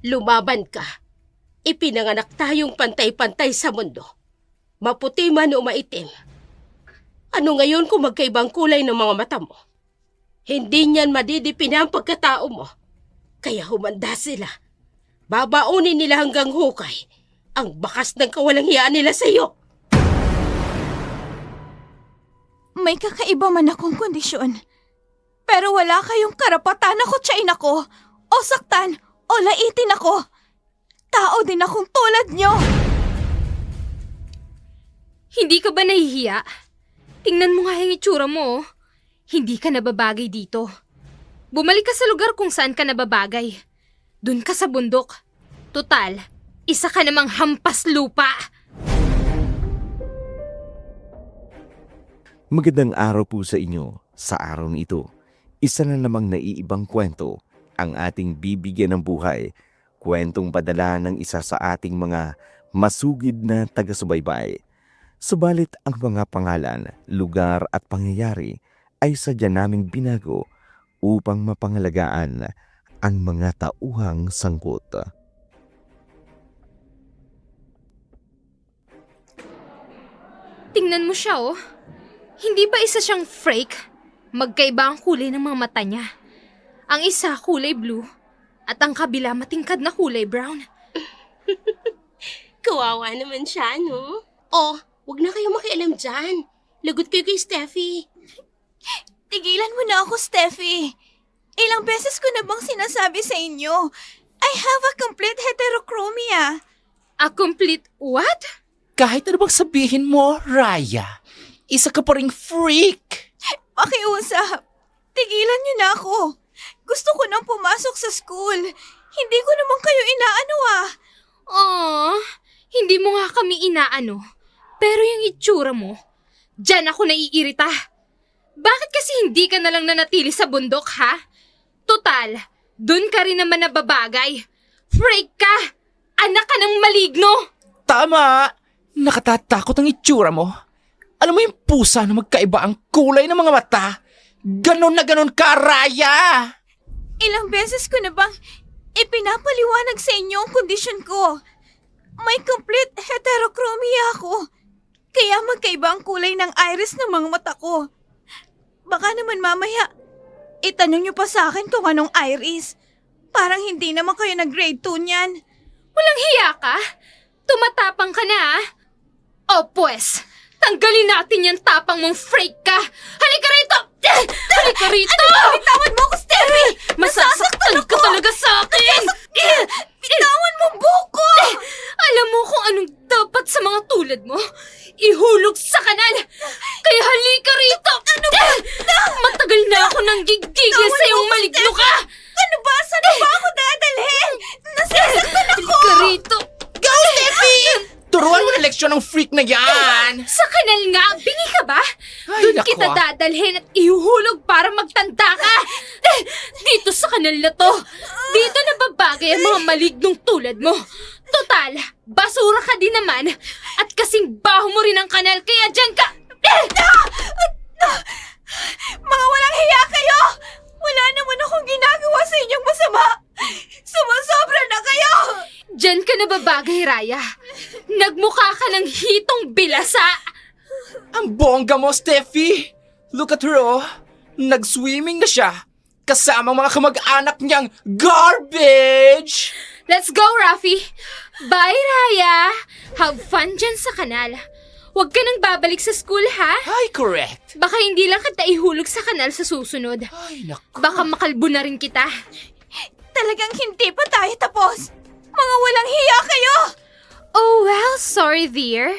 Lumaban ka. Ipinanganak tayong pantay-pantay sa mundo. Maputi man o maitim. Ano ngayon kung magkaibang kulay ng mga mata mo? Hindi niyan madidipin ang pagkatao mo. Kaya humanda sila. Babaunin nila hanggang hukay ang bakas ng kawalanghiyaan nila sa iyo. May kakaiba man akong kondisyon. Pero wala kayong karapatan na kutsain ako, o saktan, o laitin ako. Tao din akong tulad nyo. Hindi ka ba nahihiya? Tingnan mo nga yung itsura mo. Hindi ka nababagay dito. Bumalik ka sa lugar kung saan ka nababagay. Doon ka sa bundok. Total, isa ka namang hampas lupa. Magandang araw po sa inyo. Sa araw nito, isa na namang naiibang kwento ang ating bibigyan ng buhay. Kwentong padala ng isa sa ating mga masugid na taga-subaybay. Subalit ang mga pangalan, lugar at pangyayari ay sadya naming binago upang mapangalagaan ang mga tauhang sangkot. Tingnan mo siya, oh. Hindi ba isa siyang freak? Magkaiba ang kulay ng mga mata niya. Ang isa kulay blue at ang kabila matingkad na kulay brown. Kawawa naman siya, no? Oh, wag na kayo makialam dyan. Lagot kayo kay Steffi. Tigilan mo na ako, Steffi. Ilang beses ko na bang sinasabi sa inyo, I have a complete heterochromia. A complete what? Kahit ano bang sabihin mo, Raya, isa ka pa ring freak. Pakiusap. Tigilan niyo na ako. Gusto ko nang pumasok sa school. Hindi ko naman kayo inaano ah. Aww, hindi mo nga kami inaano. Pero yung itsura mo, dyan ako naiirita. Bakit kasi hindi ka nalang nanatili sa bundok, ha? Total, dun ka rin naman nababagay. Freak ka! Anak ka ng maligno! Tama! Nakatatakot ang itsura mo. Alam mo yung pusa na magkaiba ang kulay ng mga mata? Ganon na ganon ka, Raya! Ilang beses ko na bang ipinapaliwanag sa inyo ang kondisyon ko. May complete heterochromia ako. Kaya magkaiba ang kulay ng iris ng mga mata ko. Baka naman mamaya, itanong niyo pa sa akin kung anong iris. Parang hindi naman kayo nag-grade 2 niyan. Walang hiya ka? Tumatapang ka na, ha? O pues, tanggalin natin yung tapang mong freak ka! Halika rito! Halika rito! Bitawan mo ako, Steffi! Masasaktan ka talaga sa akin! Bitawan mo buko! Alam mo kung anong dapat sa mga tulad mo? Ihulog sa kanal! Kaya halika rito! Ano ba? Matagal na ako nang gigigil sa iyong maligno ka! Ano ba? Saan ba ako dadalhin? Nasasaktan ako! Halika rito! Go, Steffi! Turuan mo na leksyon ng freak na yan! Sa kanal nga, bingi ka ba? Ay, Doon nako. kita dadalhin at ihuhulog para magtanda ka! Dito sa kanal na to! Dito nababagay ang mga malignong tulad mo! Total, basura ka din naman at kasing baho mo rin ang kanal kaya dyan ka... Mga walang hiya kayo! Wala naman akong ginagawa sa inyong masama! Sumasobra na kayo! Dyan ka nababagay, Raya. Nagmukha ka ng hitong bilasa. Ang bongga mo, Steffi! Look at her, oh. Nag-swimming na siya. Kasama ang mga kamag-anak niyang garbage! Let's go, Rafi! Bye, Raya! Have fun dyan sa kanal. Huwag ka nang babalik sa school, ha? Ay, correct. Baka hindi lang kita ihulog sa kanal sa susunod. Ay, naku. Baka makalbo na rin kita. Talagang hindi pa tayo tapos! Mga walang hiya kayo! Oh well, sorry dear.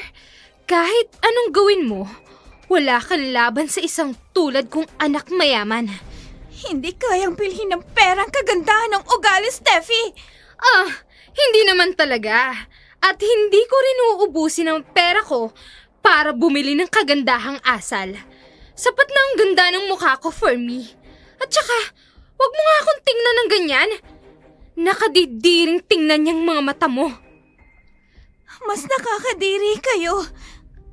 Kahit anong gawin mo, wala kang laban sa isang tulad kong anak mayaman. Hindi kayang bilhin ng perang kagandahan ng ugali, Steffi! Hindi naman talaga. At hindi ko rin uubusin ang pera ko para bumili ng kagandahang asal. Sapat na ang ganda ng mukha ko for me. At saka, wag mo nga akong tingnan ng ganyan. Nakadidiring tingnan niyang mga mata mo. Mas nakakadiri kayo.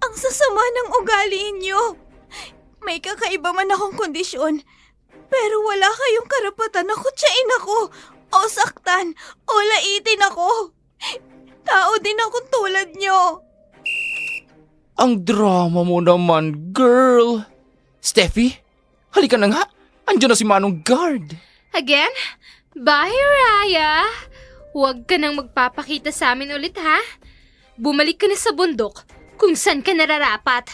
Ang sasama ng ugali niyo. May kakaiba man akong kondisyon, pero wala kayong karapatan na kutsain ako o saktan o laitin ako. Tao din akong tulad nyo. Ang drama mo naman, girl. Steffi, halika na nga. Andiyan na si Manong Guard. Again? Bye, Raya! Huwag ka nang magpapakita sa amin ulit, ha? Bumalik ka na sa bundok kung saan ka nararapat.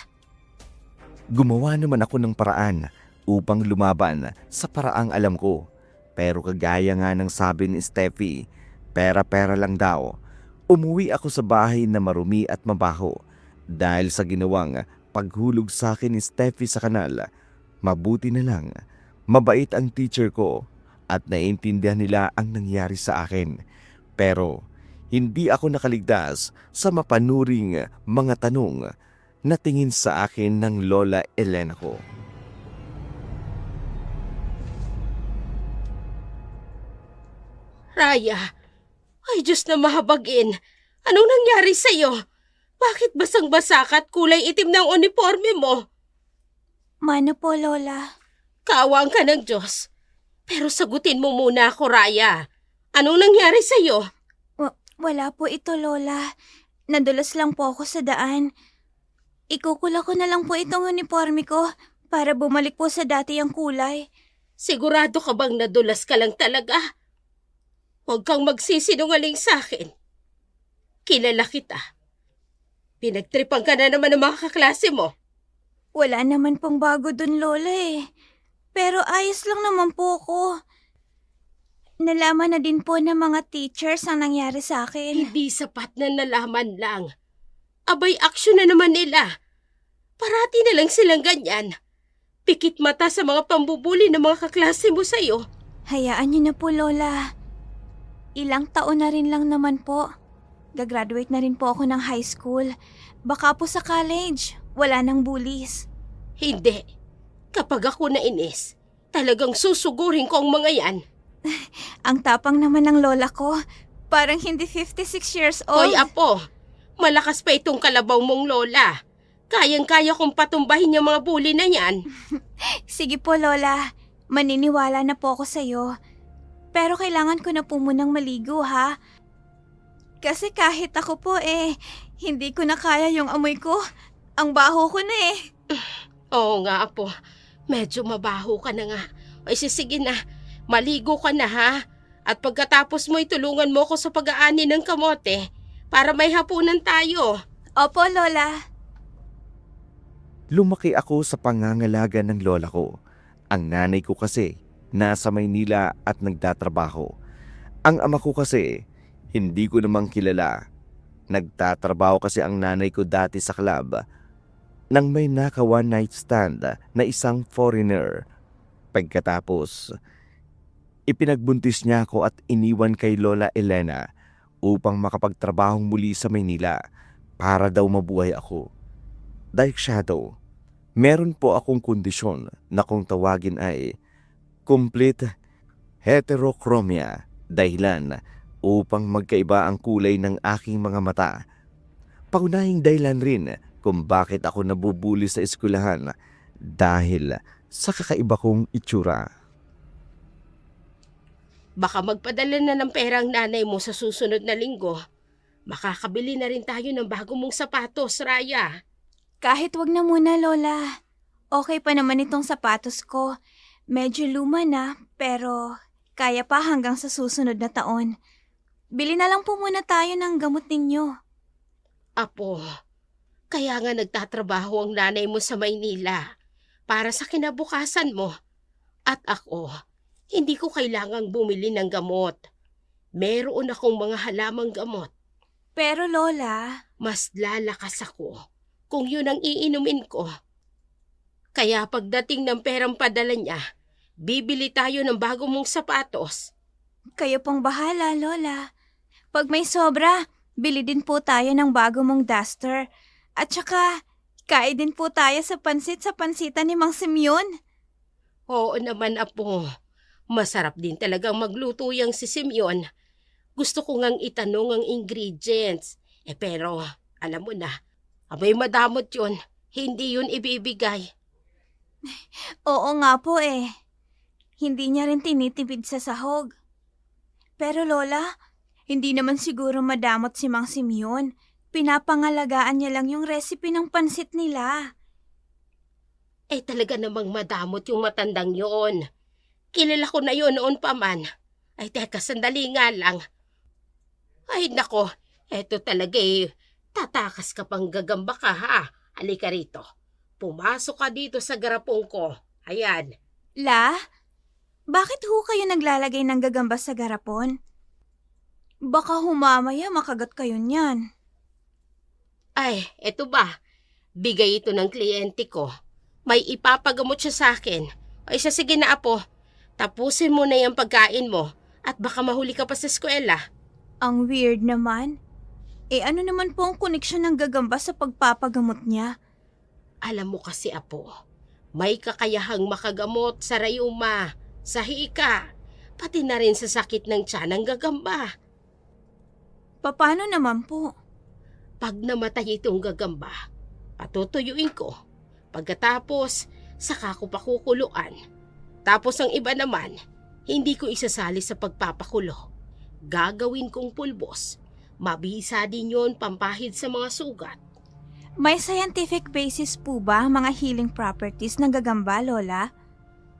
Gumawa naman ako ng paraan upang lumaban sa paraang alam ko. Pero kagaya nga ng sabi ni Steffi, pera-pera lang daw. Umuwi ako sa bahay na marumi at mabaho dahil sa ginawang paghulog sa akin ni Steffi sa kanal. Mabuti na lang, mabait ang teacher ko at naiintindihan nila ang nangyari sa akin. Pero hindi ako nakaligtas sa mapanuring mga tanong na tingin sa akin ng Lola Elena ko. Raya, ay Diyos na mahabagin. Anong nangyari sa'yo? Bakit basang-basa ka at kulay itim ng uniforme mo? Mano po, Lola? Kaawaan ka ng Diyos. Pero sagutin mo muna ako, Raya. Anong nangyari sa'yo? Wala po ito, Lola. Nadulas lang po ako sa daan. Ikukula ko na lang po itong uniforme ko para bumalik po sa dati ang kulay. Sigurado ka bang nadulas ka lang talaga? Huwag kang magsisinungaling sa akin. Kilala kita. Pinagtripan ka na naman ng mga kaklase mo. Wala naman pong bago dun, Lola eh. Pero ayos lang naman po ako. Nalaman na din po ng mga teachers ang nangyari sa akin. Hindi sapat na nalaman lang. Abay, aksyon na naman nila. Parati na lang silang ganyan. Pikit mata sa mga pambubuli ng mga kaklase mo sa'yo. Hayaan niyo na po, Lola. Ilang taon na rin lang naman po. Gagraduate na rin po ako ng high school. Baka po sa college, wala nang bullies. Hindi. Kapag ako nainis, talagang susugurin ko ang mga yan. Ang tapang naman ng lola ko. Parang hindi 56 years old. Hoy, Apo, malakas pa itong kalabaw mong lola. Kayang-kaya kong patumbahin yung mga bully na yan. Sige po, Lola. Maniniwala na po ako sa'yo. Pero kailangan ko na po munang maligo, ha? Kasi kahit ako po hindi ko na kaya yung amoy ko. Ang baho ko na eh. Oo nga, Apo. Medyo mabaho ka na nga. Ay, sige na. Maligo ka na, ha? At pagkatapos mo, itulungan mo ko sa pag-aani ng kamote para may hapunan tayo. Opo, Lola. Lumaki ako sa pangangalaga ng lola ko. Ang nanay ko kasi nasa Maynila at nagtatrabaho. Ang ama ko kasi hindi ko namang kilala. Nagtatrabaho kasi ang nanay ko dati sa club nang may naka one night stand na isang foreigner. Pagkatapos, ipinagbuntis niya ako at iniwan kay Lola Elena upang makapagtrabahong muli sa Maynila para daw mabuhay ako. Like shadow, meron po akong kondisyon na kung tawagin ay complete heterochromia, dahilan upang magkaiba ang kulay ng aking mga mata. Paunahing dahilan rin kung bakit ako nabubuli sa eskwelahan dahil sa kakaiba kong itsura. Baka magpadala na ng pera ang nanay mo sa susunod na linggo. Makakabili na rin tayo ng bago mong sapatos, Raya. Kahit wag na muna, Lola. Okay pa naman itong sapatos ko. Medyo luma na, pero kaya pa hanggang sa susunod na taon. Bili na lang po muna tayo ng gamot ninyo. Apo, kaya nga nagtatrabaho ang nanay mo sa Maynila para sa kinabukasan mo. At ako, hindi ko kailangang bumili ng gamot. Meron akong mga halamang gamot. Pero Lola, Mas lalakas ako kung yun ang iinumin ko. Kaya pagdating ng perang padala niya, bibili tayo ng bago mong sapatos. kayo pong bahala, Lola. Pag may sobra, bili din po tayo ng bago mong duster. At saka, kain din po tayo sa pansitan ni Mang Simeon. Oo naman, Apo. Masarap din talagang magluto yang si Simeon. Gusto ko ngang itanong ang ingredients. Pero, alam mo na, abay madamot yun. Hindi yun ibibigay. Oo nga po Hindi niya rin tinitipid sa sahog. Pero Lola, hindi naman siguro madamot si Mang Simeon. Pinapangalagaan niya lang yung recipe ng pansit nila. Eh talaga namang madamot yung matandang yun. Kilala ko na yun noon pa man. Ay teka, sandali nga lang. Ay nako, eto talaga tatakas ka pang gagamba ka ha. Halika rito. Pumasok ka dito sa garapong ko. Ayan. La, bakit ho kayo naglalagay ng gagamba sa garapon? Baka humamaya makagat kayo niyan. Ay, eto ba? Bigay ito ng kliyente ko. May ipapagamot siya sa akin. Ay sige na apo. Tapusin mo na yung pagkain mo at baka mahuli ka pa sa eskwela. Ang weird naman. Ano naman po ang koneksyon ng gagamba sa pagpapagamot niya? Alam mo kasi apo, may kakayahang makagamot sa rayuma, sa hika, pati na rin sa sakit ng tiyan ng gagamba. Paano naman po? Pag namatay itong gagamba, patutuyuin ko. Pagkatapos, saka ko pakukuluan. Tapos ang iba naman, hindi ko isasali sa pagpapakulo. Gagawin kong pulbos. Mabisa din yon pampahid sa mga sugat. May scientific basis po ba ang mga healing properties ng gagamba, Lola?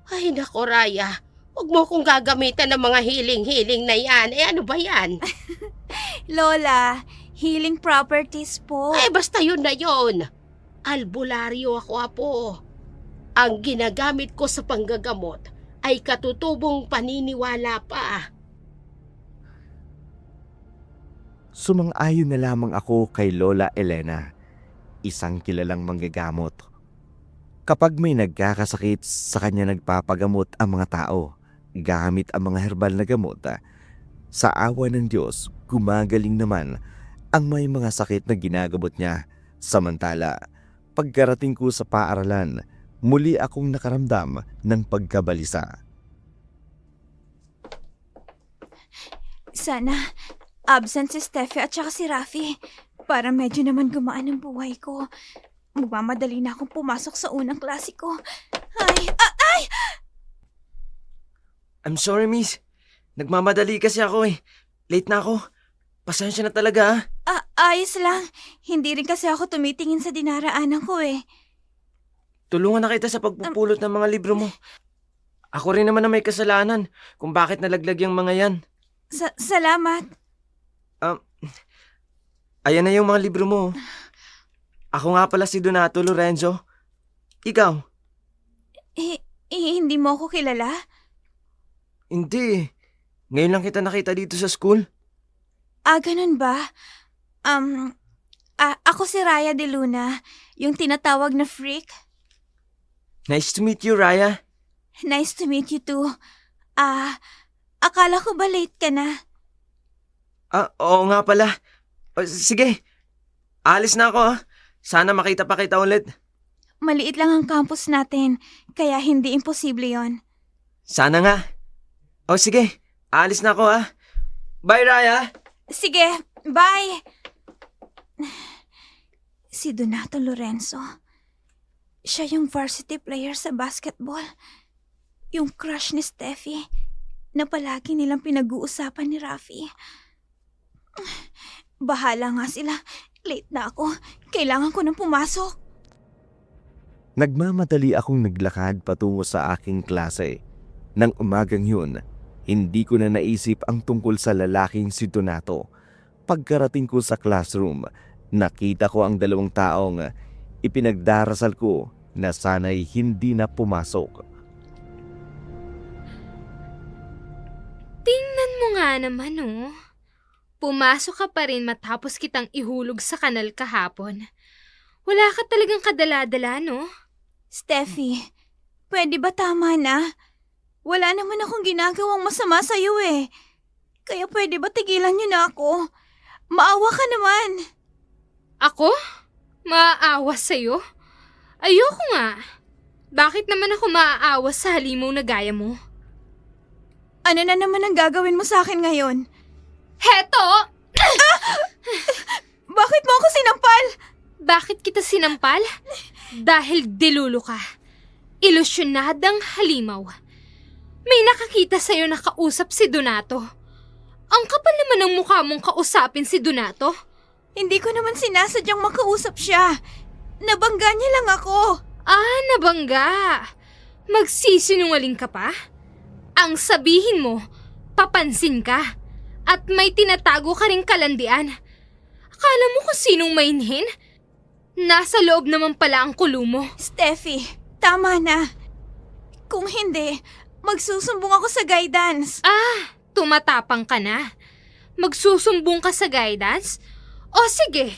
Ay nako Raya, huwag mo kong gagamitan ng mga hiling-hiling na yan. Ano ba yan? Lola, healing properties po. Ay basta yun na yun. Albularyo ako apo. Ang ginagamit ko sa panggagamot ay katutubong paniniwala pa. Sumang-ayon na lamang ako kay Lola Elena, isang kilalang manggagamot. Kapag may nagkakasakit, sa kanya nagpapagamot ang mga tao, gamit ang mga herbal na gamot. Sa awa ng Diyos, gumagaling naman ang may mga sakit na ginagamot niya. Samantala, pagkarating ko sa paaralan, muli akong nakaramdam ng pagkabalisa. Sana absent si Steffi at saka si Rafi para medyo naman gumaan ang buhay ko. Magmamadali na akong pumasok sa unang klase ko. Ay! I'm sorry, miss. Nagmamadali kasi ako eh. Late na ako. Pasensya na talaga Ayos lang. Hindi rin kasi ako tumitingin sa dinaraanan ko eh. Tulungan na kita sa pagpupulot ng mga libro mo. Ako rin naman na may kasalanan kung bakit nalaglag yung mga yan. Salamat. Ayan na yung mga libro mo. Ako nga pala si Donato Lorenzo. Ikaw? Hindi mo ako kilala? Hindi. Ngayon lang kita nakita dito sa school. Ganun ba? Ako si Raya de Luna, yung tinatawag na freak. Nice to meet you, Raya. Nice to meet you too. Akala ko ba late ka na? Oo nga pala. Sige. Alis na ako ah. Sana makita pa kita ulit. Maliit lang ang campus natin, kaya hindi imposible yon. Sana nga. Sige. Alis na ako ah. Bye, Raya. Sige, bye! Si Donato Lorenzo. Siya yung varsity player sa basketball. Yung crush ni Steffi na palagi nilang pinag-uusapan ni Rafi. Bahala nga sila. Late na ako. Kailangan ko nang pumasok. Nagmamadali akong naglakad patungo sa aking klase. Nang umagang yun, hindi ko na naisip ang tungkol sa lalaking si Donato. Pagkarating ko sa classroom, nakita ko ang dalawang taong ipinagdarasal ko na sana'y hindi na pumasok. Tingnan mo nga naman, oh. Pumasok ka pa rin matapos kitang ihulog sa kanal kahapon. Wala ka talagang kadala-dala, no? Steffi, pwede ba tama na? Wala naman akong ginagawang masama sa'yo eh. Kaya pwede ba tigilan niyo na ako? Maawa ka naman. Ako? Maaawa sa'yo? Ayoko nga. Bakit naman ako maaawa sa halimaw na gaya mo? Ano na naman ang gagawin mo sa akin ngayon? Heto! Bakit mo ako sinampal? Bakit kita sinampal? Dahil dilulo ka. Ilusyonadang halimaw. May nakakita sa'yo na kausap si Donato. Ang kapal naman ng mukha mong kausapin si Donato. Hindi ko naman sinasadyang makausap siya. Nabangga niya lang ako. Ah, nabangga. Magsisinungaling ka pa? Ang sabihin mo, papansin ka. At may tinatago ka ring kalandian. Akala mo kung sinong mainhin? Nasa loob naman pala ang kulo mo. Steffi, tama na. Kung hindi, magsusumbong ako sa guidance. Ah, tumatapang ka na. Magsusumbong ka sa guidance? O sige,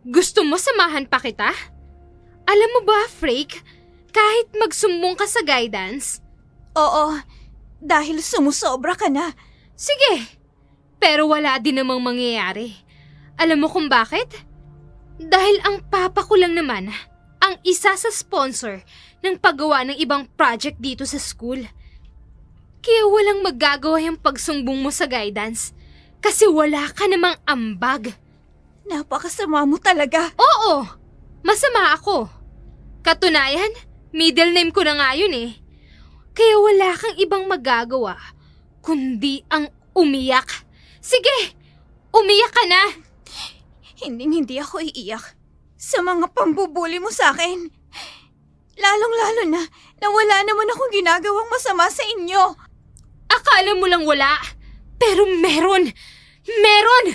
gusto mo samahan pa kita? Alam mo ba, Frake, kahit magsumbong ka sa guidance, Oo, dahil sumusobra ka na. sige, pero wala din namang mangyayari. Alam mo kung bakit? Dahil ang papa ko lang naman ang isa sa sponsor ng paggawa ng ibang project dito sa school. Kaya walang magagawa yung pagsumbong mo sa guidance kasi wala ka namang ambag. Napakasama mo talaga. Oo, masama ako. Katunayan, middle name ko na nga yun eh. Kaya wala kang ibang magagawa kundi ang umiyak. Sige, umiyak ka na. Hindi ako iiyak sa mga pambubuli mo sa akin. Lalong-lalo na wala naman akong ginagawang masama sa inyo. Akala mo lang wala, pero meron. Meron!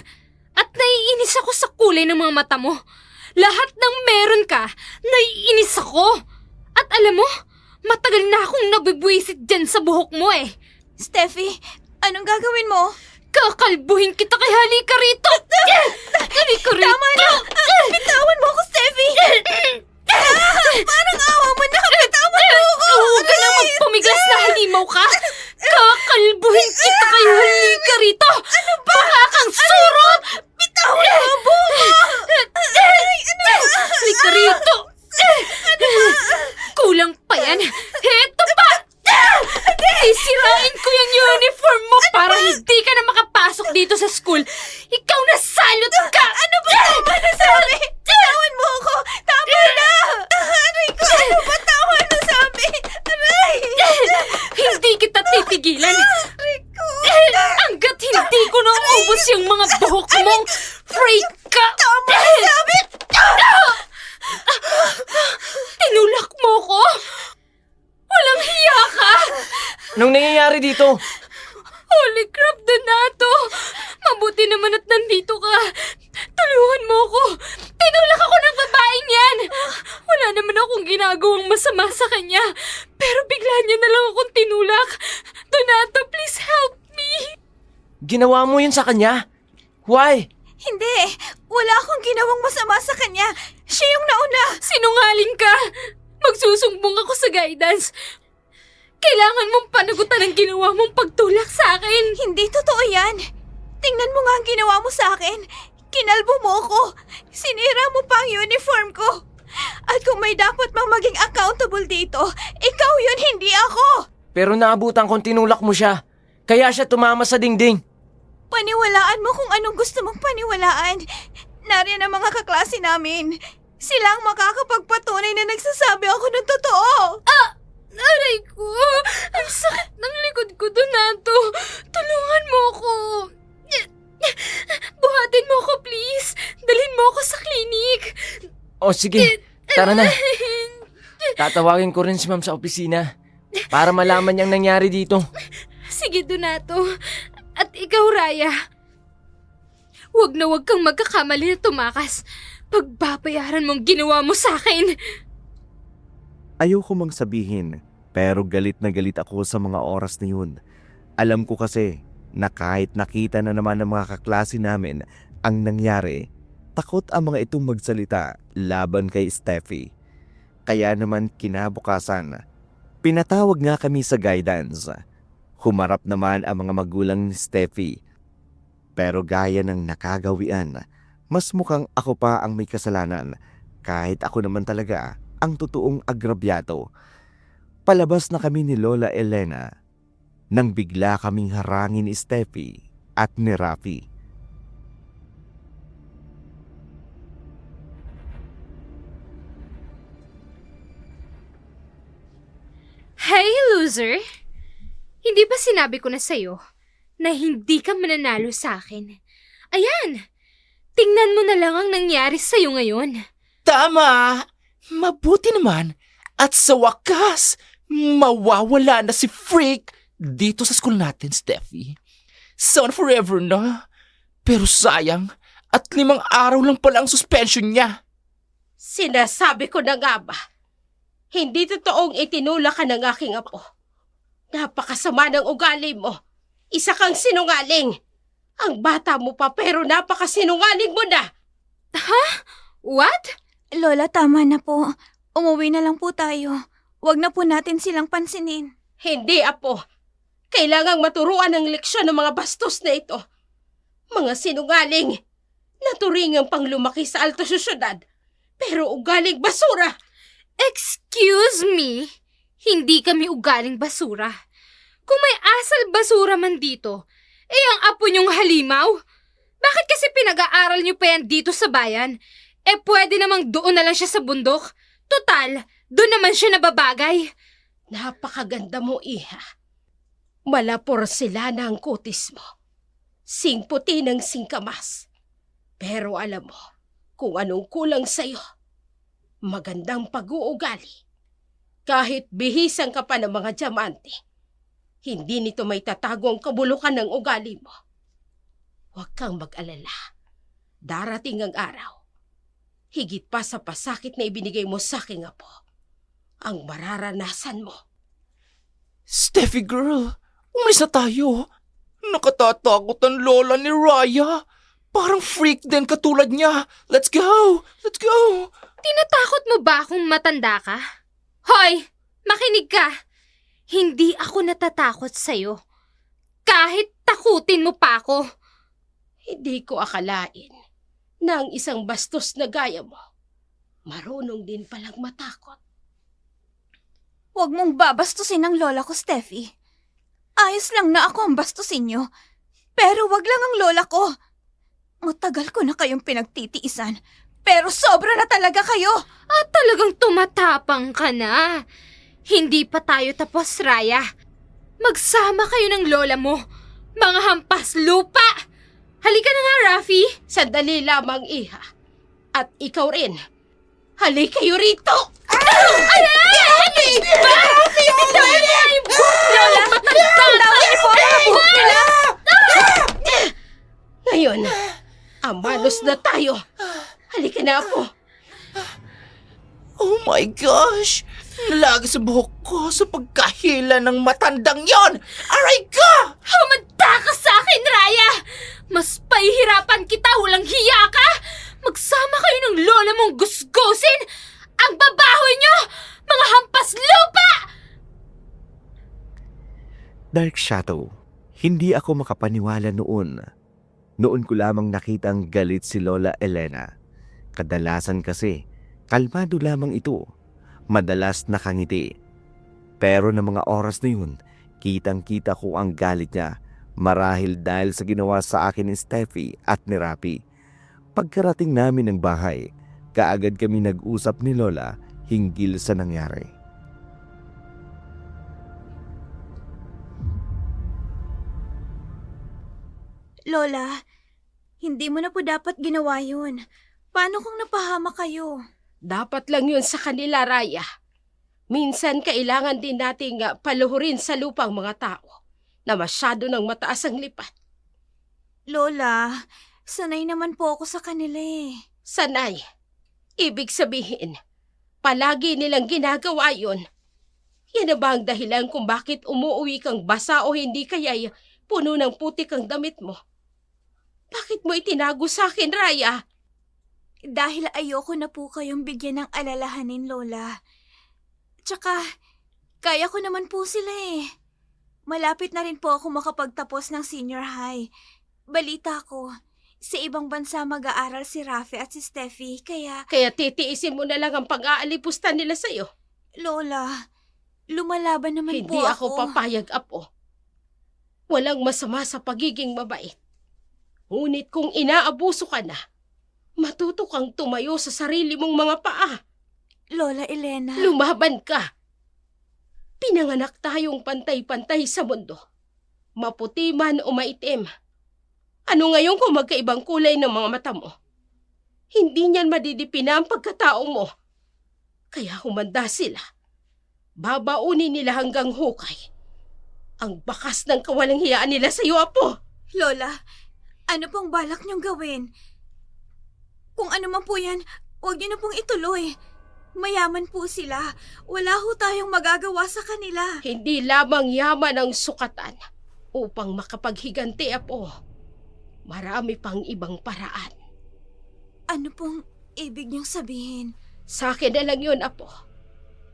At naiinis ako sa kulay ng mga mata mo. Lahat ng meron ka, naiinis ako. At alam mo, matagal na akong nabibwisit dyan sa buhok mo eh. Steffi, anong gagawin mo? Kakalbuhin kita kay halika rito! Halika rito! Tama na! Bitawan mo ako, Steffi! Parang awa mo na! Bitawan mo ako! Huwag ka nang magpumigas na halimaw ka! Kakalbuhin kita kay halika rito! Ano ba? Baka kang surot! Bitawan mo ang buhok mo! Halika rito! Kulang pa yan! Heto pa! Sisirain ko yung uniform mo para hindi ka na makapasok dito sa school. Ikaw na salot ka! Ano ba? Tama na, sabi! Bitawan mo ako! Tama na! Aray ko! Ano ba tama na, sabi? Aray! Hindi kita titigilan. Aray ko! Hanggat hindi ko naubos yung mga buhok mong freak ka! Tama na, sabi! Tinulak mo ko? Walang hiya ka! Anong nangyayari dito? Holy crap, Donato! Mabuti naman at nandito ka. Tulungan mo ko. Tinulak ako ng babaeng yan. Wala naman akong ginagawang masama sa kanya. Pero bigla niya na lang akong tinulak. Donato, please help me. Ginawa mo yun sa kanya? Why? Hindi! Wala akong ginawang masama sa kanya. Siya yung nauna. Sinungaling ka. Magsusumbong ako sa guidance. Kailangan mong panagutan ang ginawa mong pagtulak sa akin. Hindi totoo yan. Tingnan mo nga ang ginawa mo sa akin. Kinalbo mo ko. Sinira mo pa ang uniform ko. At kung may dapat mang maging accountable dito, ikaw yun, hindi ako. Pero naabutan kong tinulak mo siya. Kaya siya tumama sa dingding. Paniwalaan mo kung anong gusto mong paniwalaan. Nariyan ang mga kaklase namin. Sila ang makakapagpatunay na nagsasabi ako ng totoo. Aray ko! Ang sakit ng likod ko, Donato! Tulungan mo ako! Buhatin mo ako, please! Dalhin mo ako sa klinik! O sige, tara na. Tatawagin ko rin si ma'am sa opisina para malaman niyang nangyari dito. Sige, Donato. At ikaw, Raya. Huwag na huwag kang magkakamali na tumakas. Pagbabayaran mong ginawa mo sa akin. Ayoko mang sabihin, pero galit na galit ako sa mga oras na yun. Alam ko kasi na kahit nakita na naman ng mga kaklase namin ang nangyari, takot ang mga itong magsalita laban kay Steffi. Kaya naman kinabukasan, pinatawag nga kami sa guidance. Humarap naman ang mga magulang ni Steffi. Pero gaya ng nakagawian, mas mukhang ako pa ang may kasalanan kahit ako naman talaga ang totoong agrabyado. Palabas na kami ni Lola Elena nang bigla kaming harangin ni Steffi at ni Rafi. Hey, loser! Hindi ba sinabi ko na sa'yo na hindi ka mananalo sa akin. Ayan, tingnan mo na lang ang nangyari sa'yo ngayon. Tama! Mabuti naman. At sa wakas, mawawala na si Freak dito sa school natin, Steffi. Sana forever na. Pero sayang, at 5 araw lang pala ang suspension niya. Sinasabi ko na nga ba, hindi totoong itinulak ka ng aking apo. Napakasama ng ugali mo. Isa kang sinungaling. Ang bata mo pa pero napakasinungaling mo na. What? Lola, tama na po. Umuwi na lang po tayo. Huwag na po natin silang pansinin. Hindi, apo. Kailangang maturuan ng leksyon ng mga bastos na ito. Mga sinungaling. Naturingang pang lumaki sa alto syudad. Pero ugaling basura. Excuse me? Hindi kami ugaling basura. Kung may asal basura man dito, ang apo niyong halimaw? Bakit kasi pinag-aaral niyo pa yan dito sa bayan? Pwede namang doon na lang siya sa bundok. Total, doon naman siya nababagay. Napakaganda mo, iha. Malapor sila na ang kutis mo. Singputi ng singkamas. Pero alam mo kung anong kulang sa'yo. Magandang pag-uugali. Kahit bihisan ka pa ng mga diamante, hindi nito may tatago ang kabulukan ng ugali mo. Huwag kang mag-alala. Darating ang araw. Higit pa sa pasakit na ibinigay mo sa aking apo, ang mararanasan mo. Steffi girl, umalis na tayo. Nakatatakot ang lola ni Raya. Parang freak din katulad niya. Let's go! Let's go! Tinatakot mo ba akong matanda ka? Hoy, makinig ka. Hindi ako natatakot sa'yo. Kahit takutin mo pa ako. Hindi ko akalain na ang isang bastos na gaya mo, marunong din palang matakot. Huwag mong babastusin ang lola ko, Steffi. Ayos lang na ako ang bastusin niyo. Pero wag lang ang lola ko. Matagal ko na kayong pinagtitiisan. Pero sobra na talaga kayo. At talagang tumatapang ka na. Hindi pa tayo tapos, Raya. Magsama kayo ng lola mo. Mga hampas lupa. Halika na nga, Rafi. Sandali lamang, iha. At ikaw rin. Halika kayo rito! Lola, tatawan niyo po ang mga buhok nila. Ngayon, amanos na tayo. Halika na, apo. Oh my gosh! Nalagi sa buhok ko sa pagkahila ng matandang yon! Aray ka! Humanda ka sa akin, Raya! Mas pahihirapan kita, walang hiya ka! Magsama kayo ng lola mong gusgusin! Ang babahoy nyo! Mga hampas lupa! Dark Shadow, hindi ako makapaniwala noon. Noon ko lamang nakitang galit si Lola Elena. Kadalasan kasi, kalmado lamang ito. Madalas nakangiti. Pero ng mga oras na yun, kitang-kita ko ang galit niya marahil dahil sa ginawa sa akin ni Steffi at ni Rapi. Pagkarating namin ng bahay, kaagad kami nag-usap ni Lola hinggil sa nangyari. Lola, hindi mo na po dapat ginawa yun. Paano kung napahama kayo? Dapat lang yun sa kanila, Raya. Minsan kailangan din nating paluhurin sa lupang mga tao na masyado ng mataas ang lipat. Lola, sanay naman po ako sa kanila eh. Sanay. Ibig sabihin, palagi nilang ginagawa yun. Yan na ba ang dahilan kung bakit umuwi kang basa o hindi kaya puno ng putik ang damit mo? Bakit mo itinago sa akin, Raya? Dahil ayoko na po kayong bigyan ng alalahanin, Lola. Tsaka, kaya ko naman po sila eh. Malapit na rin po ako makapagtapos ng senior high. Balita ko, sa ibang bansa mag-aaral si Rafi at si Steffi, kaya... Kaya titiisin mo na lang ang pag-aalipusta nila sa'yo. Lola, lumalaban naman Hindi po ako papayag, Apo. Walang masama sa pagiging mabait. Ngunit kung inaabuso ka na, matuto kang tumayo sa sarili mong mga paa. Lola Elena... Lumaban ka. Pinanganak tayong pantay-pantay sa mundo. Maputi man o maitim. Ano ngayon kung magkaibang kulay ng mga mata mo? Hindi niyan madidipina ang pagkatao mo. Kaya humanda sila. Babaunin nila hanggang hukay. Ang bakas ng kawalang hiyaan nila sa iyo, Apo. Lola, ano pong balak niyong gawin? Kung ano man po yan, huwag niyo na pong ituloy. Mayaman po sila. Wala ho tayong magagawa sa kanila. Hindi lamang yaman ang sukatan upang makapaghiganti, Apo. Marami pang ibang paraan. Ano pong ibig niyong sabihin? Sa akin na lang yun, Apo.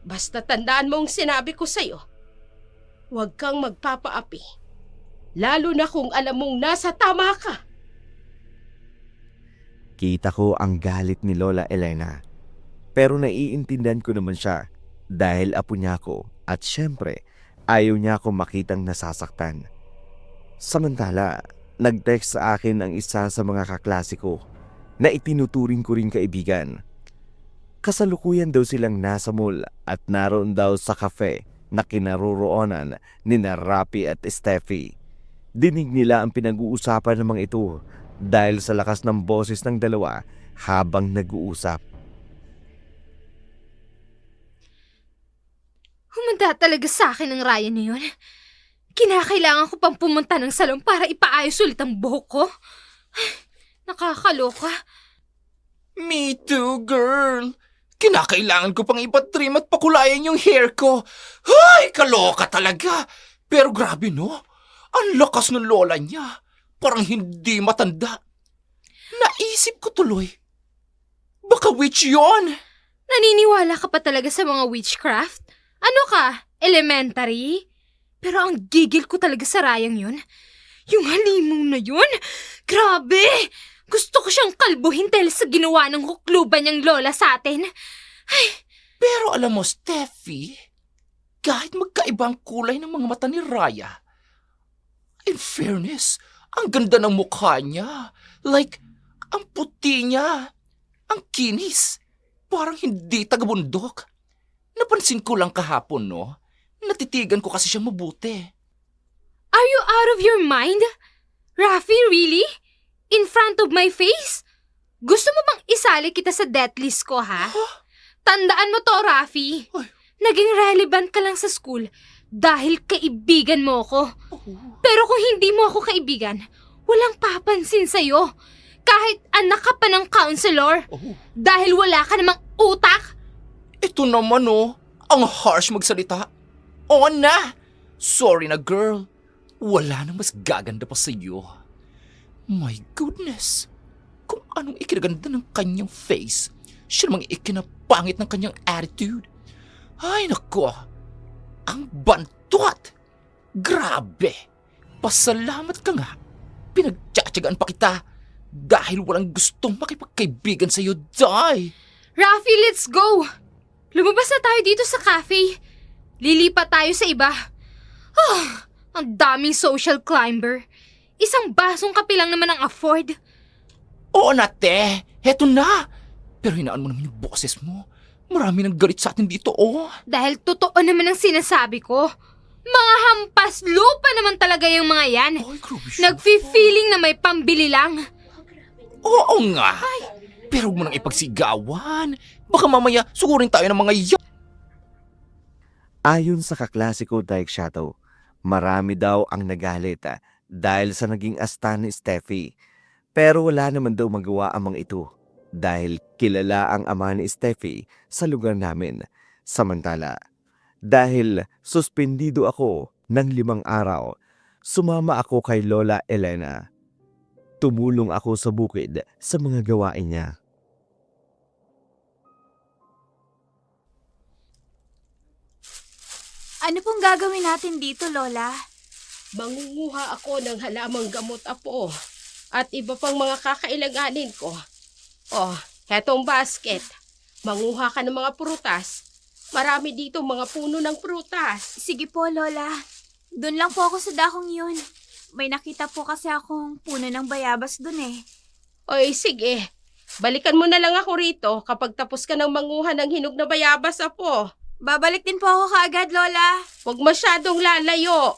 Basta tandaan mo ang sinabi ko sa'yo. Huwag kang magpapaapi. Lalo na kung alam mong nasa tama ka. Kita ko ang galit ni Lola Elena. Pero naiintindihan ko naman siya dahil apo niya ako at syempre ayaw niya akong makitang nasasaktan. Samantala, nag-text sa akin ang isa sa mga kaklase ko na itinuturing ko ring kaibigan. Kasalukuyan daw silang nasa mall at naroon daw sa cafe na kinaroroonan ni Rafi at Steffi. Dinig nila ang pinag-uusapan ng mga ito dahil sa lakas ng boses ng dalawa habang nag-uusap. Humanda talaga sa akin ang Ryan na yun. Kinakailangan ko pang pumunta ng salon para ipaayos ulit ang buhok ko. Nakakaloka. Me too, girl. Kinakailangan ko pang ipatrim at pakulayan yung hair ko. Ay, kaloka talaga. Pero grabe no, ang lakas ng lola niya. Parang hindi matanda. Naisip ko tuloy, baka witch yon. Naniniwala ka pa talaga sa mga witchcraft? Ano ka? Elementary? Pero ang gigil ko talaga sa Rayang yun. Yung halimong na yun. Grabe! Gusto ko siyang kalbuhin dahil sa ginawa ng hukluban niyang lola sa atin. Pero alam mo, Steffi, kahit magkaibang kulay ng mga mata ni Raya, in fairness, ang ganda ng mukha niya. Like, ang puti niya. Ang kinis. Parang hindi taga-bundok. Napansin ko lang kahapon, no? Natitigan ko kasi siya mabuti. Are you out of your mind? Rafi, really? In front of my face? Gusto mo bang isali kita sa death list ko, ha? Tandaan mo to, Rafi. Ay. Naging relevant ka lang sa school dahil kaibigan mo ako. Pero kung hindi mo ako kaibigan, walang papansin sa'yo. Kahit anak ka pa ng counselor. Dahil wala ka namang utak. Ito naman, oh. Ang harsh magsalita. Oo na. Sorry na, girl. Wala nang mas gaganda pa sa'yo. My goodness. Kung anong ikinaganda ng kanyang face, siya namang ikinapangit ng kanyang attitude. Ay, nako. Ang bantot. Grabe. Pasalamat ka nga. Pinagtsatsagaan pa kita dahil walang gustong makipagkaibigan sa'yo, Day. Rafi, let's go! Lumabas na tayo dito sa cafe. Lilipat tayo sa iba. Ang daming social climber. Isang basong kape lang naman ang afford. Oo na, te. Heto na. Pero hinaan mo naman yung boses mo. Marami nang galit sa atin dito, oh. Dahil totoo naman ang sinasabi ko. Mga hampas lupa naman talaga yung mga yan. Ay, grabe siya. Nagfi-feeling na may pambili lang. Oo nga. Pero huwag mo nang ipagsigawan. Baka mamaya sugurin tayo ng mga Ayon sa kaklase ko, Daik Shadow, marami daw ang nagalit dahil sa naging asta ni Steffi. Pero wala naman daw magawa ang mga ito dahil kilala ang ama ni Steffi sa lugar namin. Samantala, dahil suspendido ako ng 5 araw, sumama ako kay Lola Elena. Tumulong ako sa bukid sa mga gawain niya. Ano pong gagawin natin dito, Lola? Mangunguha ako ng halamang gamot, Apo. At iba pang mga kakailanganin ko. Oh, hetong basket. Manguha ka ng mga prutas. Marami dito mga puno ng prutas. Sige po, Lola. Doon lang po ako sa dakong yun. May nakita po kasi akong puno ng bayabas doon eh. Oy, sige. Balikan mo na lang ako rito kapag tapos ka ng manguha ng hinog na bayabas, Apo. Babalik din po ako kaagad, Lola. Huwag masyadong lalayo.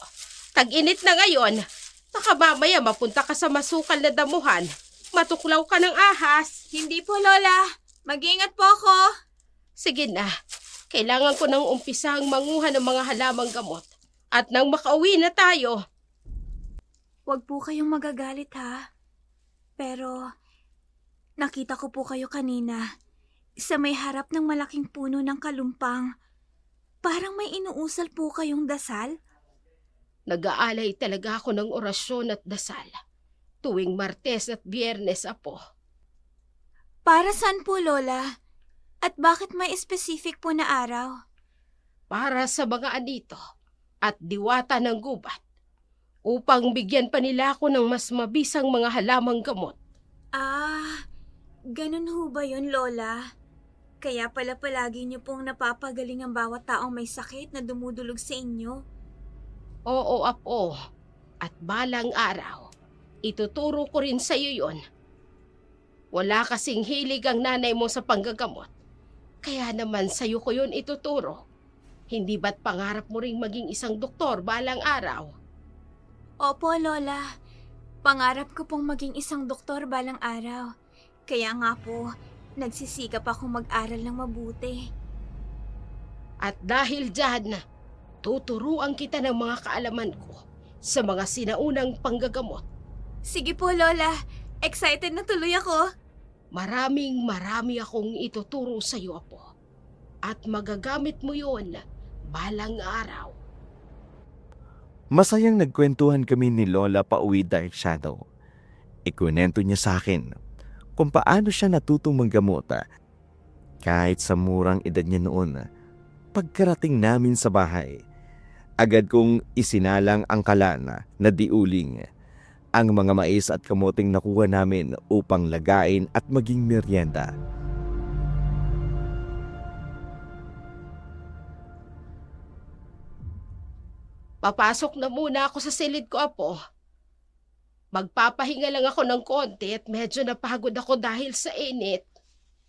Tag-init na ngayon. Baka mamaya mapunta ka sa masukal na damuhan. Matuklaw ka ng ahas. Hindi po, Lola. Mag-ingat po ako. Sige na. Kailangan ko nang umpisahang manguha ng mga halamang gamot. At nang makauwi na tayo. Huwag po kayong magagalit, ha? Pero, nakita ko po kayo kanina sa may harap ng malaking puno ng kalumpang. Parang may inuusal po kayong dasal. Nag-aalay talaga ako ng orasyon at dasal. Tuwing Martes at Biyernes, Apo. Para saan po, Lola? At bakit may specific po na araw? Para sa mga anito at diwata ng gubat. Upang bigyan pa nila ako ng mas mabisang mga halamang gamot. Ah, ganun ho ba yun, Lola? Kaya pala palagi niyo pong napapagaling ang bawat taong may sakit na dumudulog sa inyo. Oo, Apo. At balang araw, ituturo ko rin sa iyo yon. Wala kasing hilig ang nanay mo sa panggagamot. Kaya naman sa'yo ko yun ituturo. Hindi ba't pangarap mo ring maging isang doktor balang araw? Opo, Lola. Pangarap ko pong maging isang doktor balang araw. Kaya nga po, nagsisikap ako mag-aral ng mabuti. At dahil dyan, tuturuan kita ng mga kaalaman ko sa mga sinaunang panggagamot. Sige po, Lola. Excited na tuloy ako. Marami akong ituturo sa iyo, Apo. At magagamit mo yon balang araw. Masayang nagkwentuhan kami ni Lola pauwi Dark Shadow. Ikunento niya sa akin kung paano siya natutong manggamot kahit sa murang edad niya noon. Pagkarating namin sa bahay, agad kong isinalang ang kalan na diuling ang mga mais at kamuting nakuha namin upang lagain at maging merienda. Papasok na muna ako sa silid ko, Apo. Magpapahinga lang ako ng konti at medyo napagod ako dahil sa init.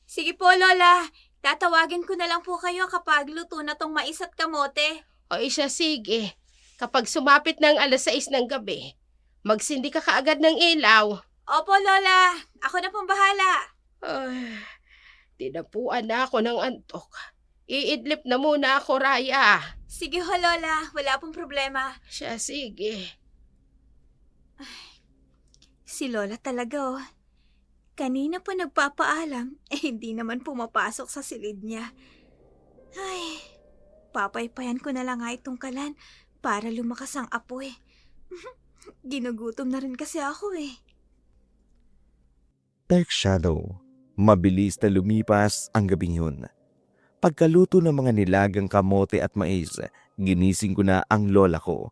Sige po, Lola. Tatawagin ko na lang po kayo kapag luto na tong mais at kamote. O siya, sige. Kapag sumapit ng 6:00 ng gabi, magsindi ka kaagad ng ilaw. Opo, Lola. Ako na pong bahala. Ay, tinapuan na ako ng antok. Iidlip na muna ako, Raya. Sige ho, Lola. Wala pong problema. Siya, sige. Si Lola talaga, oh. Kanina pa nagpapaalam, hindi naman pumapasok sa silid niya. Ay, papaypayan ko na lang nga itong kalan para lumakas ang apoy. Ginugutom na rin kasi ako eh. Dark Shadow, mabilis na lumipas ang gabing yun. Pagkaluto ng mga nilagang kamote at mais, ginising ko na ang lola ko.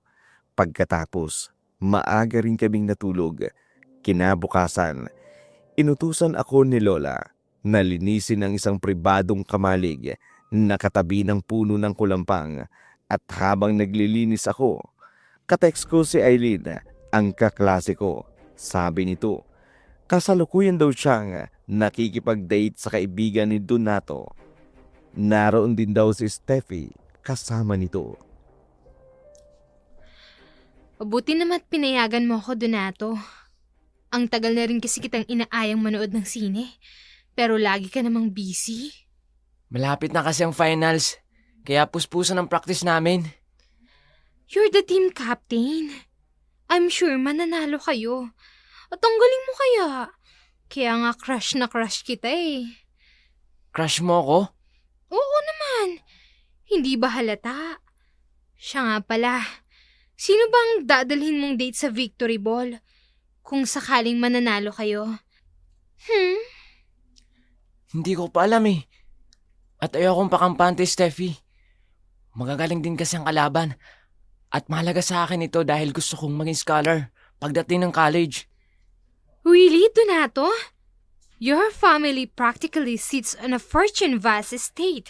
Pagkatapos, maaga rin kaming natulog. Kinabukasan, inutusan ako ni Lola na linisin ang isang pribadong kamalig na katabi ng puno ng kulampang at habang naglilinis ako, katext ko si Eileen, ang kaklase ko. Sabi nito, kasalukuyan daw siyang nakikipag-date sa kaibigan ni Donato. Naroon din daw si Steffi kasama nito. Mabuti naman pinayagan mo ako, Donato. Ang tagal na rin kasi kitang inaayang manood ng sine. Pero lagi ka namang busy. Malapit na kasi ang finals, kaya puspusan ang practice namin. You're the team captain. I'm sure mananalo kayo. At ang galing mo kaya. Kaya nga crush na crush kita eh. Crush mo ako? Oo naman. Hindi ba halata? Siya nga pala. Sino bang dadalhin mong date sa Victory Ball? Kung sakaling mananalo kayo. Hindi ko pa alam eh. At ayokong pakampante, Steffi. Magagaling din kasi ang kalaban. At mahalaga sa akin ito dahil gusto kong maging scholar pagdating ng college. Really, Donato? Your family practically sits on a fortune-vast estate,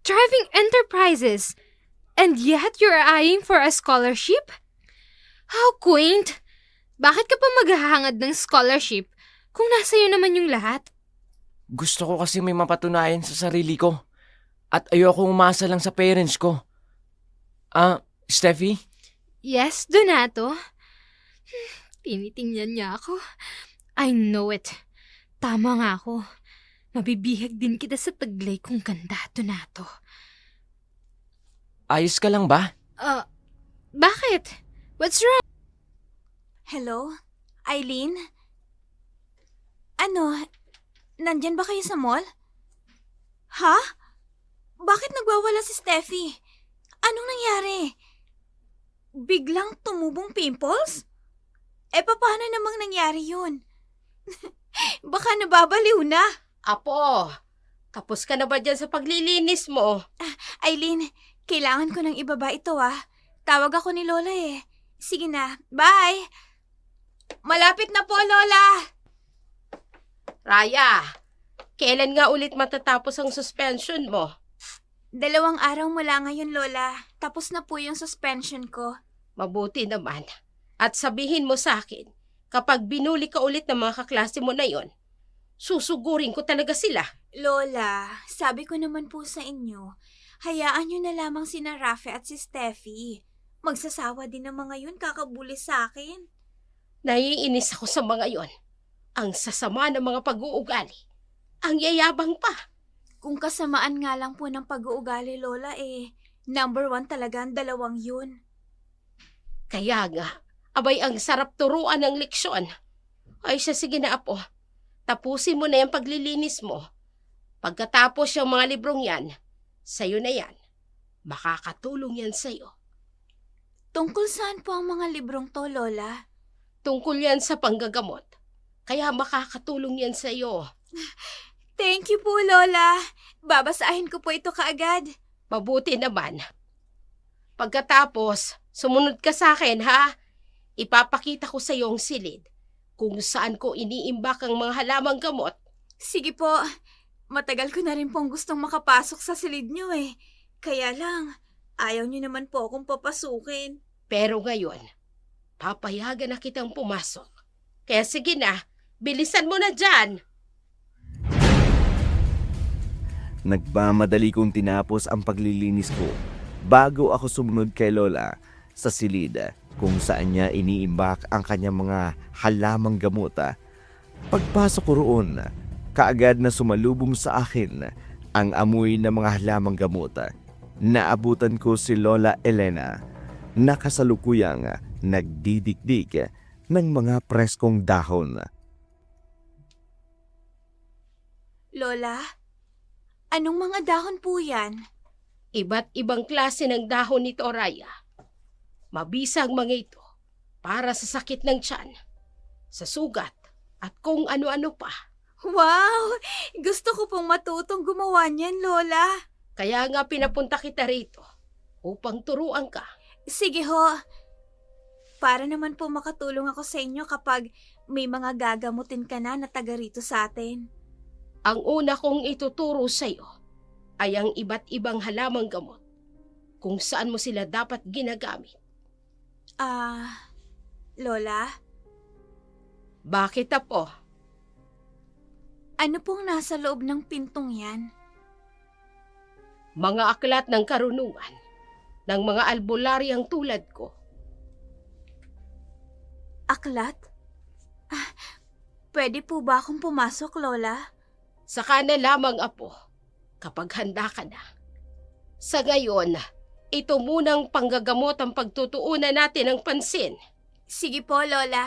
thriving enterprises, and yet you're eyeing for a scholarship? How quaint! Bakit ka pa maghahangad ng scholarship kung nasa iyo naman yung lahat? Gusto ko kasi may mapatunayan sa sarili ko. At ayokong umasa lang sa parents ko. Steffi? Yes, Donato? Tinitingnan niya ako. I know it. Tama nga ako. Mabibihag din kita sa taglay kong ganda, Donato. Ayos ka lang ba? Bakit? What's wrong? Hello? Eileen? Ano? Nandyan ba kayo sa mall? Ha? Bakit nagwawala si Steffi? Anong nangyari? Biglang tumubong pimples? Paano namang nangyari yun? Baka nababaliw na. Apo, tapos ka na ba dyan sa paglilinis mo? Eileen, kailangan ko nang ibaba ito Tawag ako ni Lola Sige na, bye! Malapit na po, Lola! Raya, kailan nga ulit matatapos ang suspension mo? 2 araw mula ngayon, Lola. Tapos na po yung suspension ko. Mabuti naman. At sabihin mo sa akin, kapag binuli ka ulit ng mga kaklase mo na yon, susugurin ko talaga sila. Lola, sabi ko naman po sa inyo, hayaan nyo na lamang sina Rafe at si Steffi. Magsasawa din ng mga yun kakabuli sa akin. Naiinis ako sa mga yon. Ang sasama ng mga pag-uugali. Ang yayabang pa. Kung kasamaan nga lang po ng pag-uugali, Lola, number 1 talaga ang 2 yun. Kaya nga, abay ang sarap turuan ng leksyon. Ay siya, sige na apo. Tapusin mo na yung paglilinis mo. Pagkatapos yung mga librong yan, sa'yo na yan. Makakatulong yan sa'yo. Tungkol saan po ang mga librong to, Lola? Tungkol yan sa panggagamot. Kaya makakatulong yan sa'yo. Thank you po, Lola. Babasahin ko po ito kaagad. Mabuti naman. Pagkatapos, sumunod ka sa akin, ha? Ipapakita ko sa iyo ang silid kung saan ko iniimbak ang mga halamang gamot. Sige po. Matagal ko na rin pong gustong makapasok sa silid nyo Kaya lang, ayaw nyo naman po akong papasukin. Pero ngayon, papayagan na kitang pumasok. Kaya sige na, bilisan mo na dyan. Nagmamadali kong tinapos ang paglilinis ko bago ako sumunod kay Lola sa silid kung saan niya iniimbak ang kanyang mga halamang gamot. Pagpasok ko roon, kaagad na sumalubong sa akin ang amoy ng mga halamang gamot. Naabutan ko si Lola Elena na kasalukuyang nagdidikdik ng mga preskong dahon. Lola, anong mga dahon po yan? Iba't ibang klase ng dahon nito, Raya. Mabisang mga ito para sa sakit ng tiyan, sa sugat, at kung ano-ano pa. Wow! Gusto ko pong matutong gumawa niyan, Lola. Kaya nga pinapunta kita rito upang turuan ka. Sige ho. Para naman po makatulong ako sa inyo kapag may mga gagamutin ka na taga rito sa atin. Ang una kong ituturo sa iyo ay ang iba't ibang halamang gamot kung saan mo sila dapat ginagamit. Lola? Bakit apo? Ano pong nasa loob ng pintong yan? Mga aklat ng karunungan ng mga albularyang tulad ko. Aklat? Pwede po ba akong pumasok, Lola? Saka na lamang, apo, kapag handa ka na. Sa gayon, ito munang panggagamot ang pagtutuunan natin ng pansin. Sige po, Lola.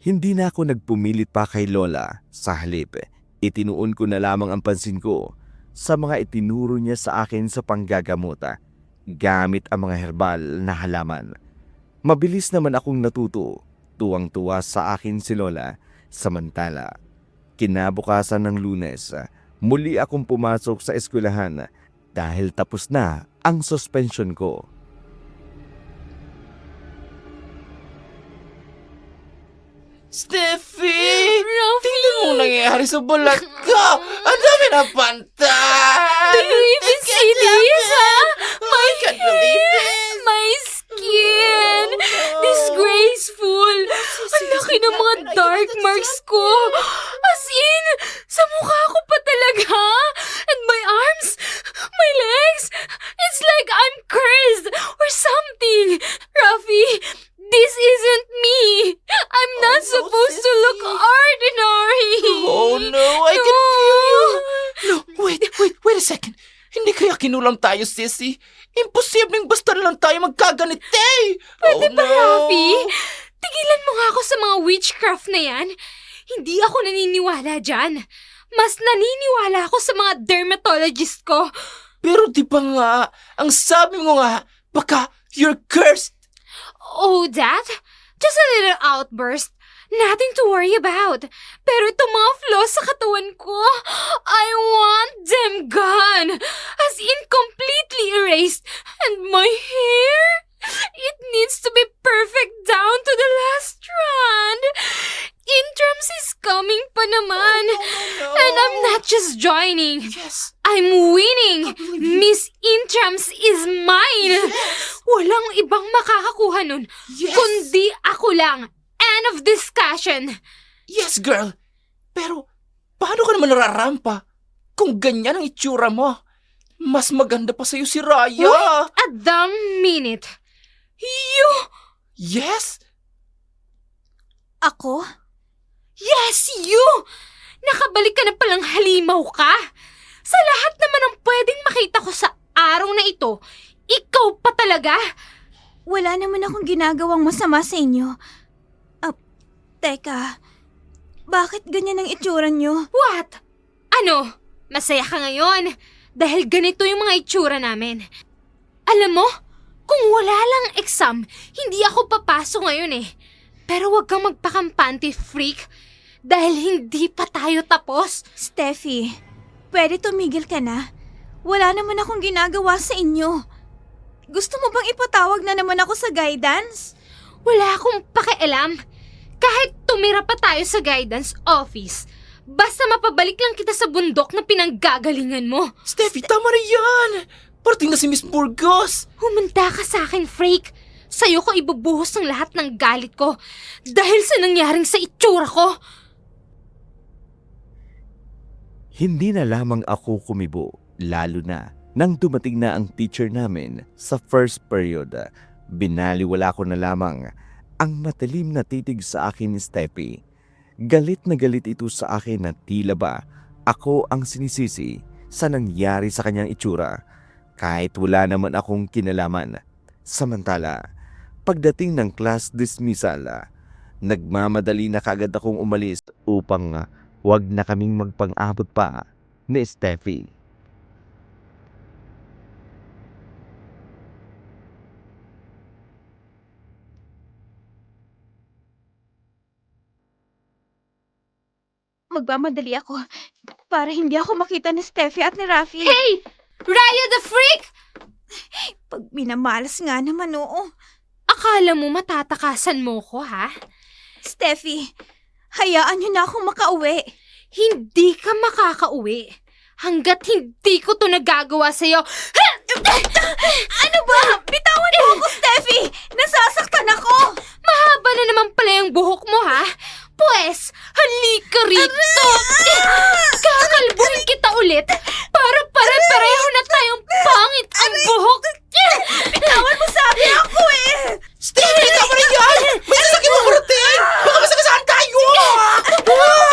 Hindi na ako nagpumilit pa kay Lola. Sa halip, itinuon ko na lamang ang pansin ko sa mga itinuro niya sa akin sa panggagamot gamit ang mga herbal na halaman. Mabilis naman akong natuto. Tuwang-tuwa sa akin si Lola. Samantala, kinabukasan ng Lunes, muli akong pumasok sa eskwelahan dahil tapos na ang suspension ko. Steffi! Rafi! Tingnan mo nangyayari sa balat ko! Ang dami na pantay! Do you even see this, ha? I can't believe it! My skin! Disgraceful! Ang laki ng mga dark marks ko! As in, sa mukha ko pa talaga! Nakinulam tayo, sissy. Imposibleng basta na lang tayo magkaganite. Pwede oh, ba, no. Rafi? Tigilan mo nga ako sa mga witchcraft na yan. Hindi ako naniniwala dyan. Mas naniniwala ako sa mga dermatologist ko. Pero di ba nga, ang sabi mo nga, baka you're cursed. Oh, that? Just a little outburst. Nothing to worry about. Pero itong mga flaws sa katawan ko, I want them gone. As in completely erased. And my hair? It needs to be perfect down to the last strand. Intrams is coming pa naman. No. And I'm not just joining. Yes. I'm winning! Miss Intrams is mine! Walang ibang makakakuha nun, Yes. kundi ako lang. End of discussion. Yes, girl. Pero, paano ka naman nararampa? Kung ganyan ang itsura mo, mas maganda pa sa'yo si Raya. Wait a damn minute. You! Yes? Ako? Yes, you! Nakabalik ka na palang halimaw ka. Sa lahat naman ang pwedeng makita ko sa araw na ito, ikaw pa talaga. Wala naman akong ginagawang masama sa inyo. Teka, bakit ganyan ang itsura nyo? What? Ano? Masaya ka ngayon? Dahil ganito yung mga itsura namin. Alam mo, kung wala lang exam, hindi ako papasok ngayon eh. Pero wag kang magpakampante, freak. Dahil hindi pa tayo tapos. Steffi, pwede tumigil ka na? Wala naman akong ginagawa sa inyo. Gusto mo bang ipatawag na naman ako sa guidance? Wala akong pakialam. Kahit tumira pa tayo sa guidance office, basta mapabalik lang kita sa bundok na pinanggagalingan mo. Steffi, tama na yan. Parating na si Miss Burgos. Humanda ka sa akin, freak. Sa'yo ko ibubuhos ng lahat ng galit ko dahil sa nangyaring sa itsura ko. Hindi na lamang ako kumibo, lalo na nang dumating na ang teacher namin sa first period. Binaliwala ko na lamang ang matalim na titig sa akin ni Steffi. Galit na galit ito sa akin na tila ba ako ang sinisisi sa nangyari sa kanyang itsura kahit wala naman akong kinalaman. Samantala, pagdating ng class dismissal, nagmamadali na kagad akong umalis upang wag na kaming magpang-abot pa ni Steffi. Magmamadali ako para hindi ako makita ni Steffi at ni Rafi. Hey! Raya the freak! Pag minamalas nga naman, oo. Akala mo matatakasan mo ko, ha? Steffi, hayaan niyo na akong makauwi. Hindi ka makakauwi hanggat hindi ko to nagagawa sa'yo. Ano ba? Bitawan mo ako, Steffi! Nasasaktan ako! Mahaba na naman pala yung buhok mo, ha? Pwes, halika rito! Kakalbuhin kita ulit para pare-pareho na tayong pangit ang buhok! Bitawan mo sabi ako eh! Steffi, tama na yan. May sasakyan mo karating. Baka masagasaan tayo.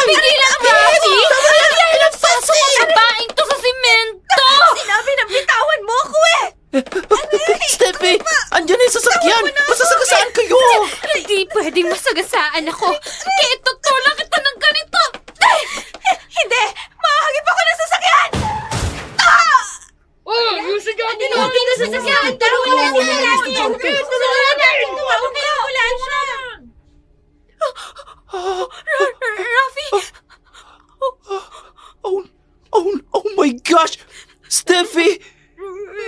Pigilan, Rafi! Naglalagpaso mo ang babaeng to sa simento! Sinabi na bitawan mo ako eh! Steffi, andyan na yung sasakyan. Masasagasaan kayo. Hindi pwedeng masagasaan ako. Kaya tutulak kita ng ganito! Hindi! Mahagip ako ng sasakyan! Oh, yung sadyadin natin na sasakyan! Dalawa na yan! Rafi! Oh my gosh. Steffi,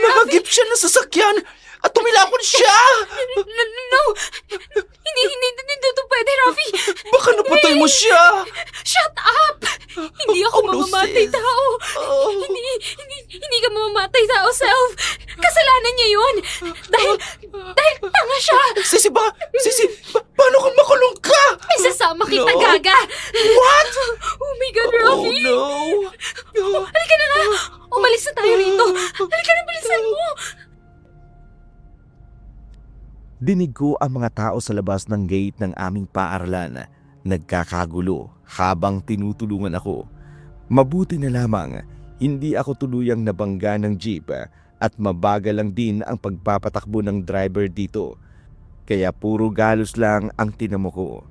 nahagip siya ng sasakyan at tumilapon siya. No! Hindi ito pwede, Rafi! Baka napatay mo siya. Shut up! Hindi ako no, mamamatay sis. tao! Hindi ka mamamatay tao, Self! Kasalanan niya yun! Dahil tanga siya! Sisi, paano kung makulong ka? Isasama kita, No. Gaga! What? Oh my God, Oh Rafi! no. Halika na nga! Umalis na tayo rito! Halika na, bilisan mo! Dinig ko ang mga tao sa labas ng gate ng aming paaralan nagkakagulo habang tinutulungan ako. Mabuti na lamang Hindi ako tuluyang nabangga ng jeep at mabagal lang din ang pagpapatakbo ng driver dito. Kaya puro galos lang ang tinamo ko.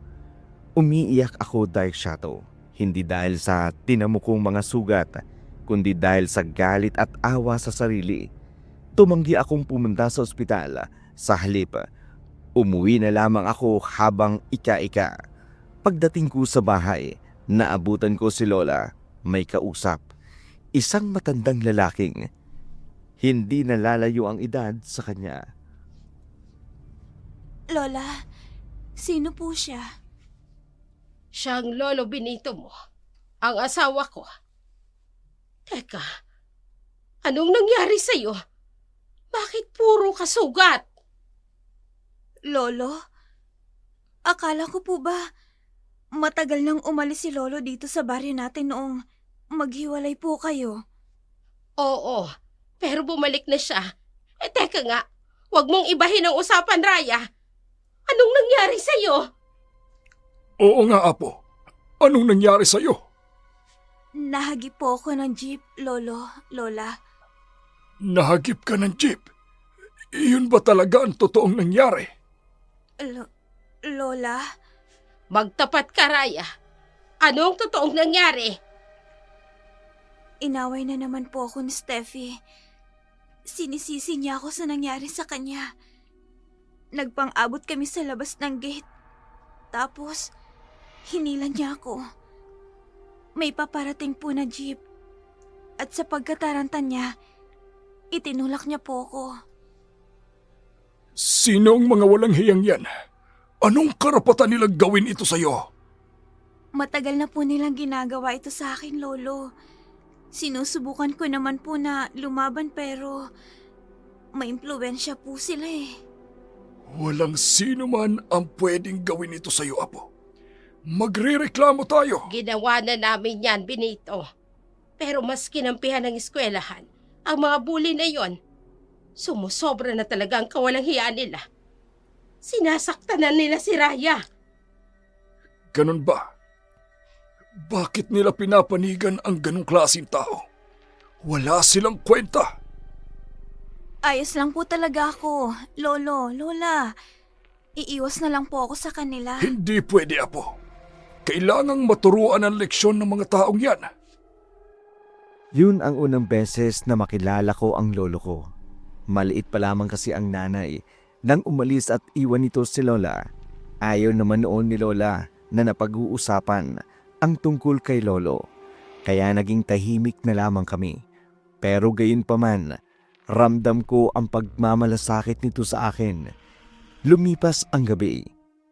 Umiiyak ako, Dark Shadow. Hindi dahil sa tinamo kong mga sugat, kundi dahil sa galit at awa sa sarili. Tumanggi akong pumunta sa ospital. Sa halip, umuwi na lamang ako habang ika-ika. Pagdating ko sa bahay, naabutan ko si Lola. May kausap. Isang matandang lalaking hindi nalalayo ang edad sa kanya. Lola, sino po siya? Siyang Lolo Benito mo, ang asawa ko. Teka, anong nangyari sa'yo? Bakit puro kasugat? Lolo? Akala ko po ba matagal nang umalis si Lolo dito sa baryo natin noong maghiwalay po kayo? Oo, pero bumalik na siya. Teka nga, huwag mong ibahin ang usapan, Raya. Anong nangyari sa'yo? Oo nga, Apo. Anong nangyari sa'yo? Nahagip po ako ng jeep, Lola. Nahagip ka ng jeep. Iyon ba talaga ang totoong nangyari? Lola? Magtapat ka, Raya. Anong totoong nangyari? Inaway na naman po ako ni Steffi. Sinisisi niya ako sa nangyari sa kanya. Nagpang-abot kami sa labas ng gate. Tapos, hinilan niya ako. May paparating po na jeep. At sa pagkataranta niya, itinulak niya po ako. Sino ang mga walang hiyang yan? Anong karapatan nilang gawin ito sa'yo? Matagal na po nilang ginagawa ito sa akin, Lolo. Sinusubukan ko naman po na lumaban pero may impluwensya po sila eh. Walang sino man ang pwedeng gawin ito sa'yo, Apo. Magrereklamo tayo. Ginawa na namin yan, Benito. Pero mas kinampihan ng eskwelahan ang mga bully na yon. Sumusobra na talaga ang kawalang hiya nila. Sinasaktan na nila si Raya. Ganun ba? Bakit nila pinapanigan ang ganong klaseng tao? Wala silang kwenta. Ayos lang po talaga ako, Lola. Iiwas na lang po ako sa kanila. Hindi pwede, Apo. Kailangang maturuan ang leksyon ng mga taong yan. Yun ang unang beses na makilala ko ang lolo ko. Maliit pa lamang kasi ang nanay nang umalis at iwan nito si Lola. Ayaw naman noon ni Lola na napag-uusapan ang tungkol kay Lolo. Kaya naging tahimik na lamang kami. Pero gayon pa man, ramdam ko ang pagmamalasakit nito sa akin. Lumipas ang gabi.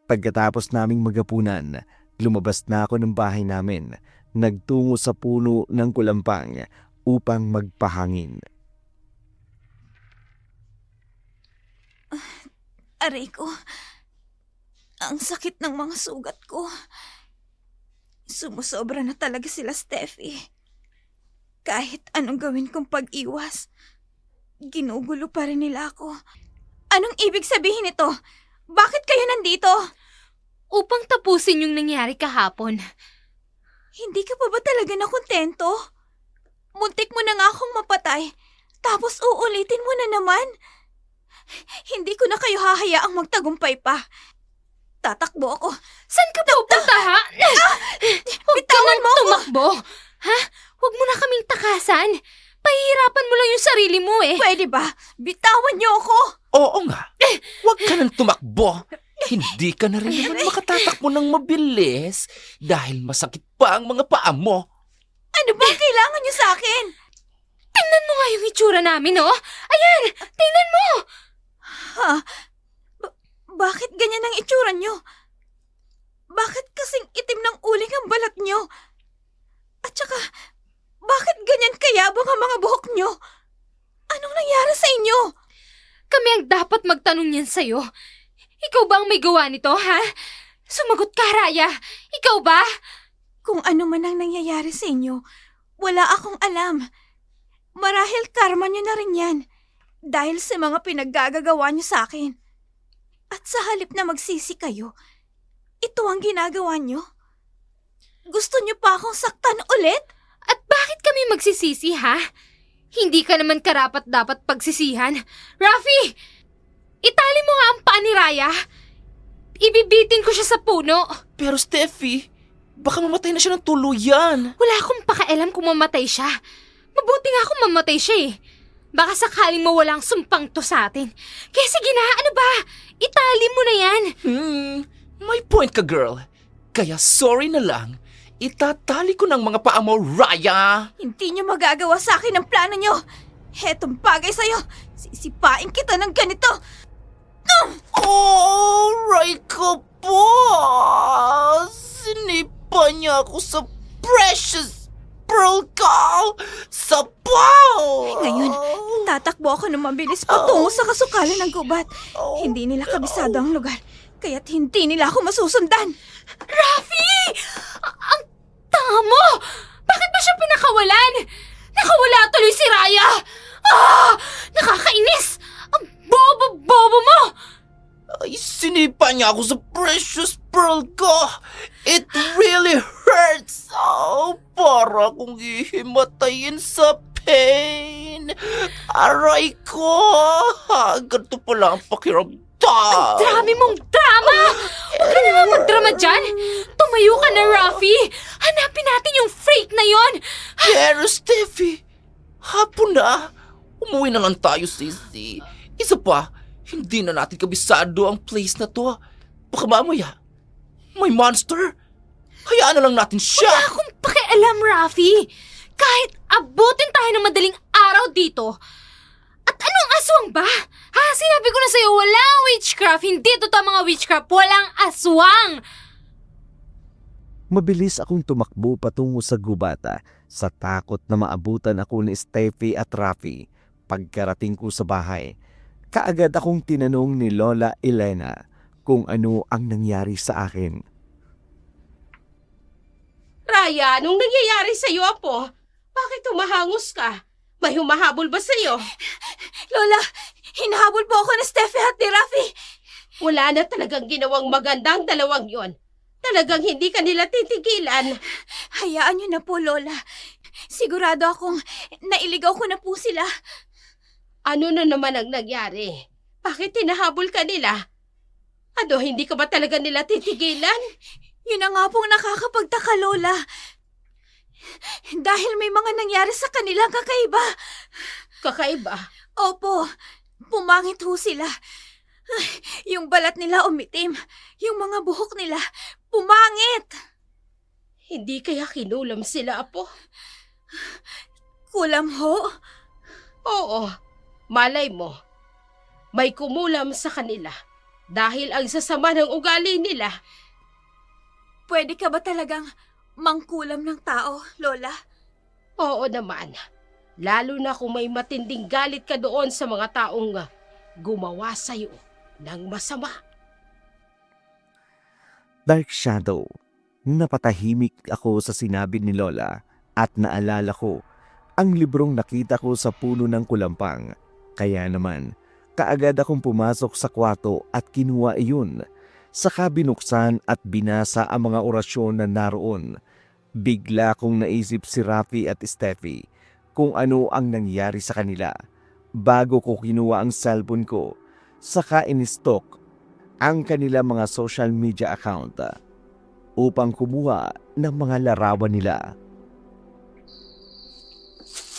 Pagkatapos naming magapunan, lumabas na ako ng bahay namin. Nagtungo sa puno ng kulampang upang magpahangin. Aray ko, ang sakit ng mga sugat ko. Sumusobra na talaga sila, Steffi. Kahit anong gawin kong pag-iwas, ginugulo pa rin nila ako. Anong ibig sabihin nito? Bakit kayo nandito? Upang tapusin yung nangyari kahapon. Hindi ka pa ba talaga nakontento? Muntik mo na nga akong mapatay, tapos uulitin mo na naman. Hindi ko na kayo hahayaang magtagumpay pa. Tatakbo ako. Saan ka pupunta, ha? Huwag ka Bitawan nang mo ako! tumakbo. Ha? Huwag mo na kaming takasan. Pahihirapan mo lang yung sarili mo eh. Pwede ba? Bitawan niyo ako! Oo nga. Huwag ka nang tumakbo. Hindi ka na rin naman makatatakbo ng mabilis dahil masakit pa ang mga paa mo. Ano ba ang kailangan niyo sa akin? Tingnan mo nga yung itsura namin, oh. Ayan, tingnan mo. Ha? Bakit ganyan ang itsura niyo? Bakit kasing itim ng uling ang balat niyo? At saka, bakit ganyan kayabang ang mga buhok niyo? Anong nangyari sa inyo? Kami ang dapat magtanong yan sa'yo. Ikaw ba ang may gawa nito, ha? Sumagot ka, Raya. Ikaw ba? Kung ano man ang nangyayari sa inyo, wala akong alam. Marahil karma niyo na rin yan. Dahil sa mga pinaggagawa niyo sa akin. At sa halip na magsisi kayo, ito ang ginagawa niyo? Gusto niyo pa akong saktan ulit? At bakit kami magsisisi, ha? Hindi ka naman karapat-dapat pagsisihan. Rafi! Itali mo nga ang paa ni Raya. Ibibitin ko siya sa puno. Pero Steffi, baka mamatay na siya ng tuluyan. Wala akong pakialam kung mamatay siya. Mabuti nga kung mamatay siya eh. Baka sakaling mawala ang sumpang to sa atin. Kaya sige na, ano ba? Itali mo na yan. May point ka, girl. Kaya sorry na lang. Itatali ko ng mga paa mo, Raya. Hindi niyo magagawa sa akin ang plano niyo. Hetong bagay sa'yo. Sisipain kita ng ganito. Oh, Ray ko po! Sinipa niya ako sa precious pearl ko! Sa paw! Ngayon, tatakbo ako ng mabilis patungo sa kasukalan ng gubat. Hindi nila kabisado ang lugar, kaya't hindi nila ako masusundan. Rafi! Ang tanga mo! Bakit ba siya pinakawalan? Nakawala tuloy si Raya! Nakakainis! Ang bobo-bobo mo! Ay, sinipa niya ako sa precious pearl ko! It really hurts! Oh, para akong ihimatayin sa pain! Aray ko! Ganito pala ang pakiramdam! Dami mong drama! Huwag ka naman magdrama dyan! Tumayo ka na, Rafi! Hanapin natin yung freak na yon! Pero Steffi, hapon na. Umuwi na lang tayo, sisi. Isa pa, hindi na natin kabisado ang place na to. Baka mamaya, may monster. Hayaan na lang natin siya. Wala akong pakialam, Rafi! Kahit abutin tayo ng madaling araw dito. At anong aswang ba? Ha? Sinabi ko na sa'yo, walang witchcraft. Hindi totoo mga witchcraft. Walang aswang! Mabilis akong tumakbo patungo sa gubata sa takot na maabutan ako ni Steffi at Rafi. Pagkarating ko sa bahay, kaagad akong tinanong ni Lola Elena kung ano ang nangyari sa akin. Raya, anong nangyayari sa'yo, Apo? Bakit humahangos ka? May humahabol ba sa'yo? Lola, hinahabol po ako ni Steffi at ni Rafi. Wala na talagang ginawang maganda ang dalawang yon. Talagang hindi ka nila titigilan. Hayaan niyo na po, Lola. Sigurado akong nailigaw ko na po sila. Ano na naman ang nangyari? Bakit tinahabol ka nila? Ano, hindi ka ba talaga nila titigilan? Yun na nga pong nakakapagtaka, Lola. Dahil may mga nangyari sa kanilang kakaiba. Kakaiba. Opo, pumangit ho sila. Yung balat nila umitim. Yung mga buhok nila, pumangit. Hindi kaya kinulam sila, Apo? Kulam ho? Oo, malay mo. May kumulam sa kanila dahil ang sasama ng ugali nila. Pwede ka ba talagang mangkulam ng tao, Lola? Oo naman. Lalo na kung may matinding galit ka doon sa mga taong gumawa sa'yo ng masama. Dark Shadow, napatahimik ako sa sinabi ni Lola at naalala ko ang librong nakita ko sa puno ng kulampang. Kaya naman, kaagad akong pumasok sa kwarto at kinuha iyon. Saka binuksan at binasa ang mga orasyon na naroon. Bigla kong naisip si Rafi at Steffi kung ano ang nangyari sa kanila. Bago ko kinuha ang cellphone ko, saka in-stalk ang kanila mga social media account upang kumuha ng mga larawan nila.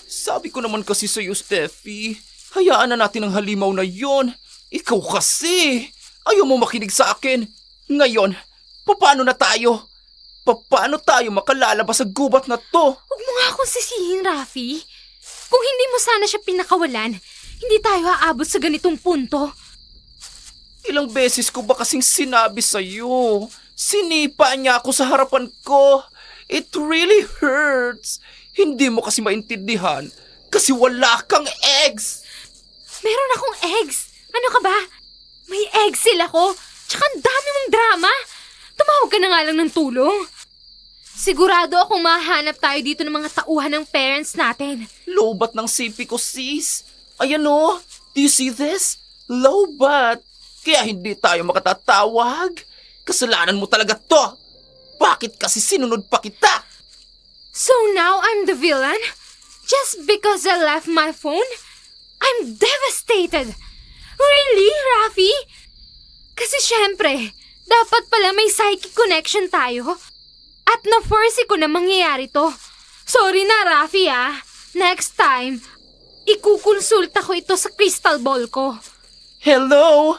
Sabi ko naman kasi sa'yo, Steffi, hayaan na natin ang halimaw na yon. Ikaw kasi, ayaw mo makinig sa akin. Ngayon, paano na tayo? Paano tayo makalalabas sa gubat na to? Huwag mo nga akong sisihin, Rafi. Kung hindi mo sana siya pinakawalan, hindi tayo aabot sa ganitong punto. Ilang beses ko ba kasing sinabi sa'yo? Sinipa niya ako sa harapan ko. It really hurts. Hindi mo kasi maintindihan kasi wala kang eggs. Meron akong eggs. Ano ka ba? May eggs sila ko. Tsaka ang dami mong drama. Tumawag ka na nga lang ng tulong. Sigurado akong mahanap tayo dito ng mga tauhan ng parents natin. Lobat ng sipi ko, sis. Ayan o. Do you see this? Lobat. Kaya hindi tayo makatatawag. Kasalanan mo talaga to. Bakit kasi sinunod pa kita? So now I'm the villain? Just because I left my phone? I'm devastated! Really, Rafi? Kasi syempre, dapat pala may psychic connection tayo. At na-force ko na mangyayari to. Sorry na, Rafi Next time, ikukonsulta ko ito sa crystal ball ko. Hello?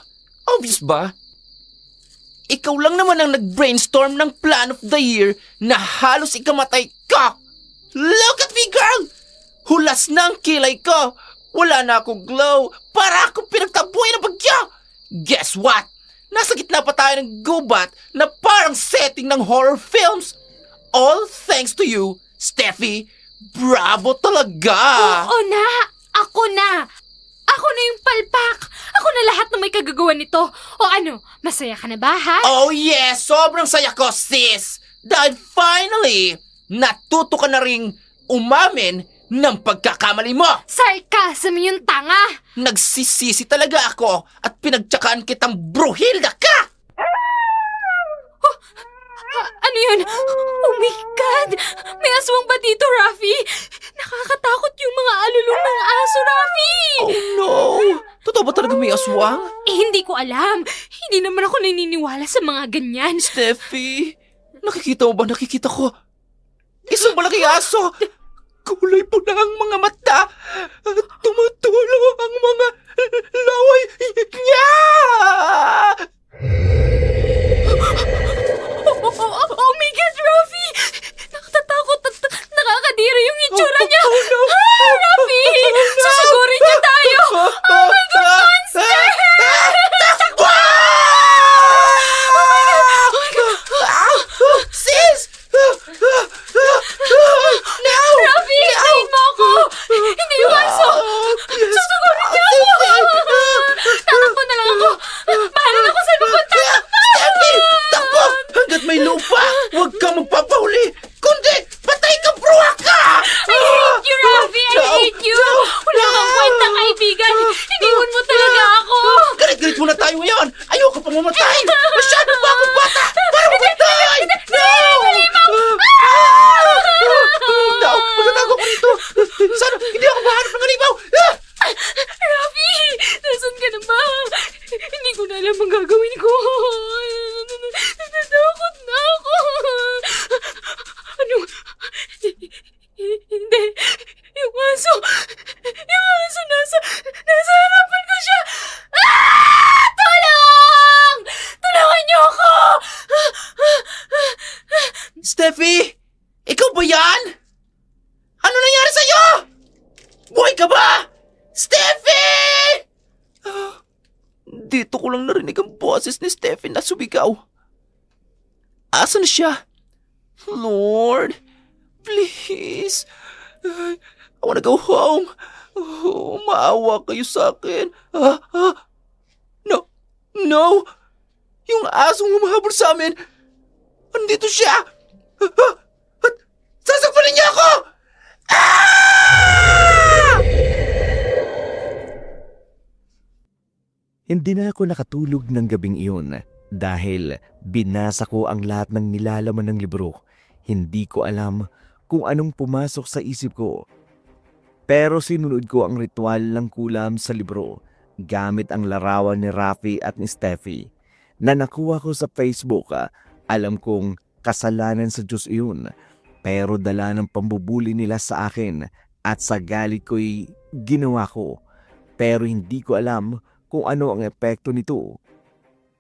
Obvious ba? Ikaw lang naman ang nag-brainstorm ng plan of the year na halos ikamatay ka. Look at me, girl! Hulas na ang kilay ko. Wala na akong glow. Para akong pinagtabuhay ng bagyo. Guess what? Nasa gitna pa tayo ng gubat na parang setting ng horror films. All thanks to you, Steffi. Bravo talaga! Oo na! Ako na! Ako na yung palpak! Ako na lahat na may kagagawa nito. O ano, masaya ka na ba, ha? Oh yes! Sobrang saya ko, sis! Dahil finally, natuto ka na ring umamin ng pagkakamali mo! Sarcasm yung tanga! Nagsisisi talaga ako at pinagtsakaan kitang bruhilda ka! Ano yun? Oh my God! May aswang ba dito, Rafi? Nakakatakot yung mga alulong ng aso, Rafi! Oh no! Totoo ba talaga may aswang? Hindi ko alam. Hindi naman ako naniniwala sa mga ganyan. Steffi, nakikita mo ba? Nakikita ko. Isang malaking aso! Kulay pula ang mga mata at tumutulo ang mga laway niya! Oh my God, Rafi! Nakatatakot at nakakadiri yung itsura niya! Oh no! Rafi! Susugurin niya tayo! Oh my God, monster! Takbo! Sis! No! Rafi! Hintayin mo ako! Hindi yung aso! Susugurin niya ako! Tatakbo na lang ako! Bahala na ako saan pupunta! Steffi! Takbo! Hanggat may lupa, huwag kang magpapahuli! Kundi, patay ka, bruha ka! I hate you, Rafi! I hate you! Wala kang kwentang kaibigan! Iniwan mo talaga ako! Galit-galit muna tayo ngayon! Ayoko pang mamatay! Masyado pa akong bata para mamatay! No! No! Magtatago ko rito! Sana hindi ako mahanap ng halimaw! Rafi! Nasaan ka na ba? Hindi ko na alam ang gagawin ko. Natatakot na ako. Anong... Hindi. Yung aso. Yung aso nasa harapan ko siya. Tulong! Tulungan niyo ako! Steffi! Ikaw ba yan? Ano nangyari sa'yo? Buhay ka ba? Steffi! Dito ko lang narinig ang boses ni Steffi na sumigaw. Asan na siya? Lord, please. I wanna go home. Oh, maawa kayo sa akin. No, no. Yung asong humahabol sa amin. Andito siya. At sasakpanin niya ako! Hindi na ako nakatulog ng gabing iyon dahil binasa ko ang lahat ng nilalaman ng libro. Hindi ko alam kung anong pumasok sa isip ko. Pero sinunod ko ang ritual ng kulam sa libro gamit ang larawan ni Rafi at ni Steffi na nakuha ko sa Facebook. Alam kong kasalanan sa Diyos iyon, pero dala ng pambubuli nila sa akin at sa galit ko'y ginawa ko. Pero hindi ko alam kung ano ang epekto nito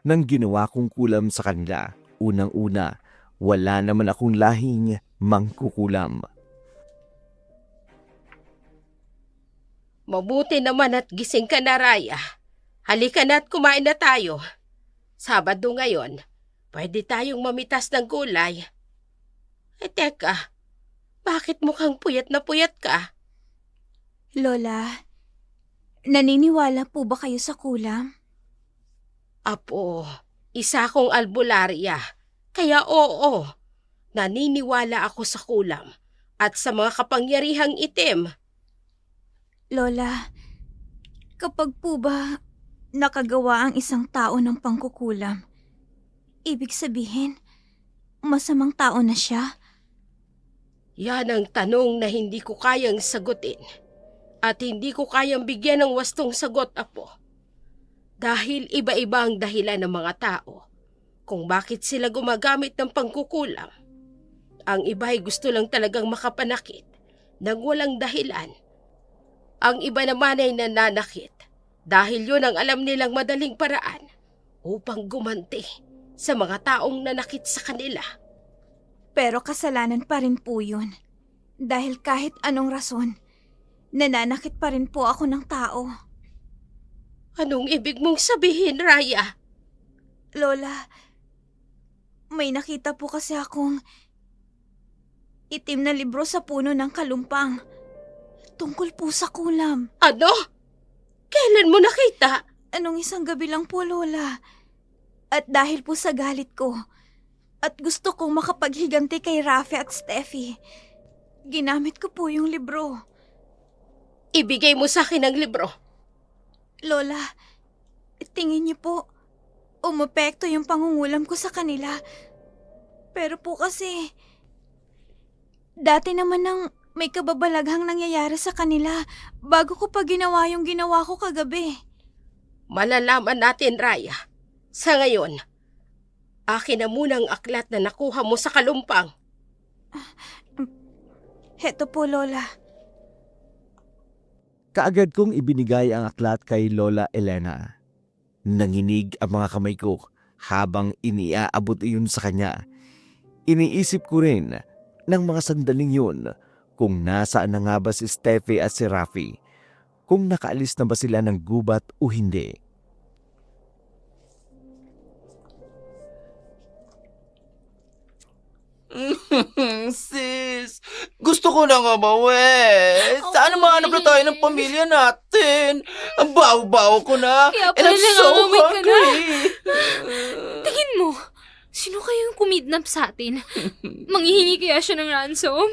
nang ginawa kong kulam sa kanila. Unang-una, wala naman akong lahing mangkukulam. Mabuti naman at gising ka na, Raya. Halika na at kumain na tayo. Sabado ngayon, pwede tayong mamitas ng gulay. Teka, bakit mukhang puyat na puyat ka? Lola, naniniwala po ba kayo sa kulam? Apo, isa akong albularya. Kaya oo, naniniwala ako sa kulam at sa mga kapangyarihang itim. Lola, kapag po ba nakagawa ang isang tao ng pangkukulam, ibig sabihin, masamang tao na siya? Yan ang tanong na hindi ko kayang sagutin at hindi ko kayang bigyan ng wastong sagot, Apo. Dahil iba-iba ang dahilan ng mga tao kung bakit sila gumagamit ng pangkukulam. Ang iba ay gusto lang talagang makapanakit nang walang dahilan. Ang iba naman ay nananakit dahil yun ang alam nilang madaling paraan upang gumanti sa mga taong nanakit sa kanila. Pero kasalanan pa rin po yun. Dahil kahit anong rason, nananakit pa rin po ako ng tao. Anong ibig mong sabihin, Raya? Lola, may nakita po kasi akong itim na libro sa puno ng kalumpang. Tungkol po sa kulam. Ano? Kailan mo nakita? Anong isang gabi lang po, Lola. At dahil po sa galit ko, at gusto kong makapaghiganti kay Rafi at Steffi, ginamit ko po yung libro. Ibigay mo sa akin ang libro. Lola, tingin niyo po, umepekto yung pangungulam ko sa kanila. Pero po kasi, dati naman nang may kababalaghang nangyayari sa kanila bago ko pa ginawa yung ginawa ko kagabi. Malalaman natin, Raya. Sa ngayon, akin na muna ang aklat na nakuha mo sa kalumpang. Heto po, Lola. Kaagad kong ibinigay ang aklat kay Lola Elena. Nanginig ang mga kamay ko habang iniaabot iyon sa kanya. Iniisip ko rin ng mga sandaling yun kung nasaan na nga ba si Steffi at si Rafi, kung nakaalis na ba sila ng gubat o hindi. Sis, gusto ko na nga bawi. Sana mahanap na tayo ng pamilya natin. Ang baho-baho ko na. Kaya And pala I'm so nangangamoy ka na. hungry. Tingin mo, sino kayang kumidnap sa atin? Manghihingi kaya siya ng ransom?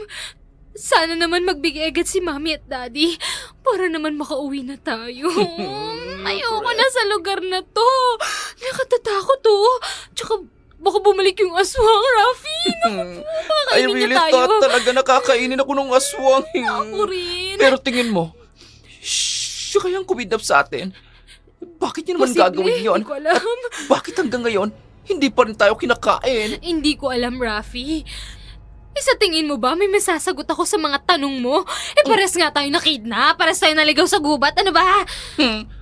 Sana naman magbigay agad si Mami at Daddy para naman makauwi na tayo. Ayoko na sa lugar na to. Nakatatakot to. Tsaka baka bumalik yung aswang, Rafi. I Kakainin really niya tayo. thought talaga nakakainin ako ng aswang. Ako rin. Pero tingin mo, siya kayang kumidnap sa atin? Bakit niya naman Posible, gagawin yon? Hindi ko alam. Bakit hanggang ngayon, hindi pa rin tayo kinakain? Hindi ko alam, Rafi. Sa tingin mo ba may masasagot ako sa mga tanong mo? Pares nga tayo nakidnap, pares tayo naligaw sa gubat, ano ba?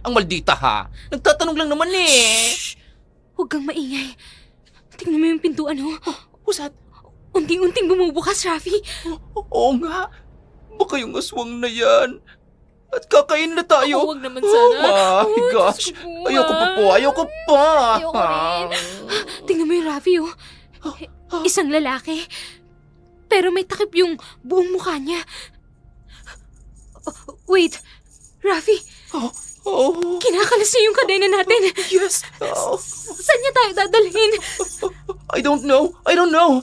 Ang maldita ha. Nagtatanong lang naman eh. Shh! Huwag kang maingay. Tingnan mo yung pintuan, oh. Pusat. Unting-unting bumubukas, Rafi. Oo nga. Baka yung aswang na yan. At kakain na tayo. Huwag naman sana. Oh my Oh, gosh. Diyos ko po, Ayoko pa ah. po. Ayoko pa. Ayoko rin. Tingnan mo yung Rafi, oh. Isang lalaki. Pero may takip yung buong mukha niya. Wait, Rafi, Oh. kinakalas niya yung kadena natin. Yes. Oh. Saan niya tayo dadalhin? I don't know.